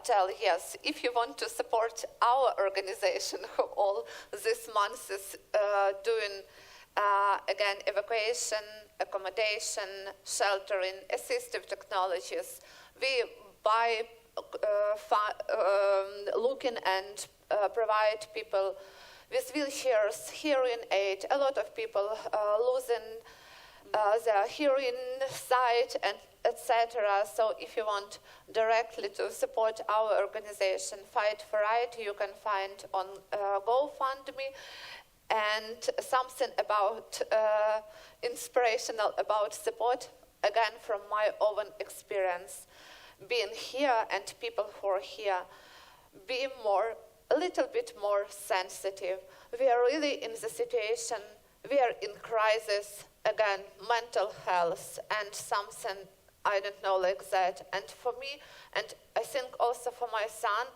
tell. Yes, if you want to support our organization, who all this month is doing again evacuation, accommodation, sheltering, assistive technologies, we by looking and provide people with wheelchairs, hearing aid. A lot of people losing their hearing sight and etc. So if you want directly to support our organization, Fight for Right, you can find on GoFundMe. And something about inspirational about support, again from my own experience, being here and people who are here, be a little bit more sensitive. We are really in the situation, we are in crisis, again, mental health and something, I don't know, like that. And for me, and I think also for my son,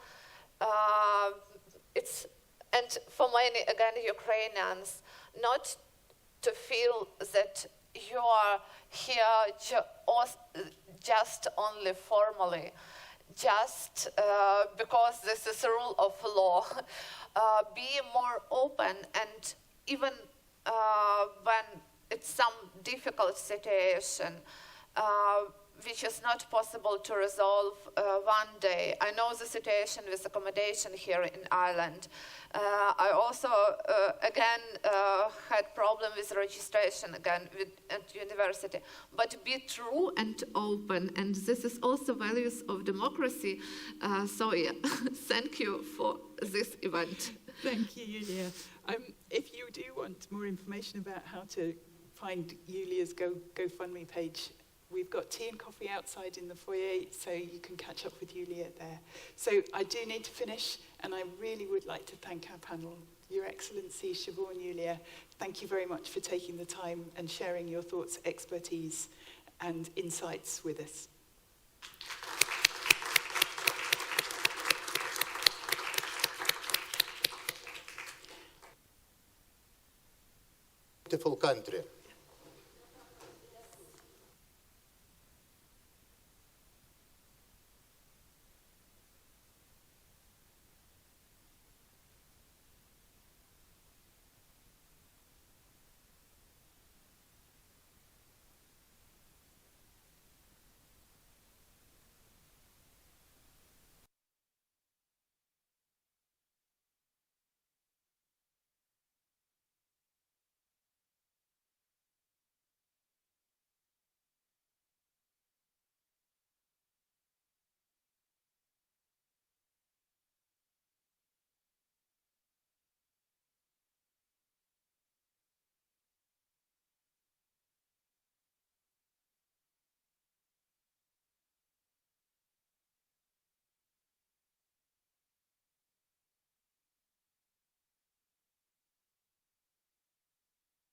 and for many, again, Ukrainians, not to feel that you are here just only formally, just because this is a rule of law. Be more open, and even when it's some difficult situation, which is not possible to resolve one day. I know the situation with accommodation here in Ireland. I also, again, had problem with registration again at university. But be true and open, and this is also values of democracy. So yeah, thank you for this event. Thank you, Yuliia. If you do want more information about how to find Yuliia's GoFundMe page, we've got tea and coffee outside in the foyer, so you can catch up with Yuliia there. So I do need to finish, and I really would like to thank our panel. Your Excellency, Siobhán, Yuliia, thank you very much for taking the time and sharing your thoughts, expertise, and insights with us. Beautiful country.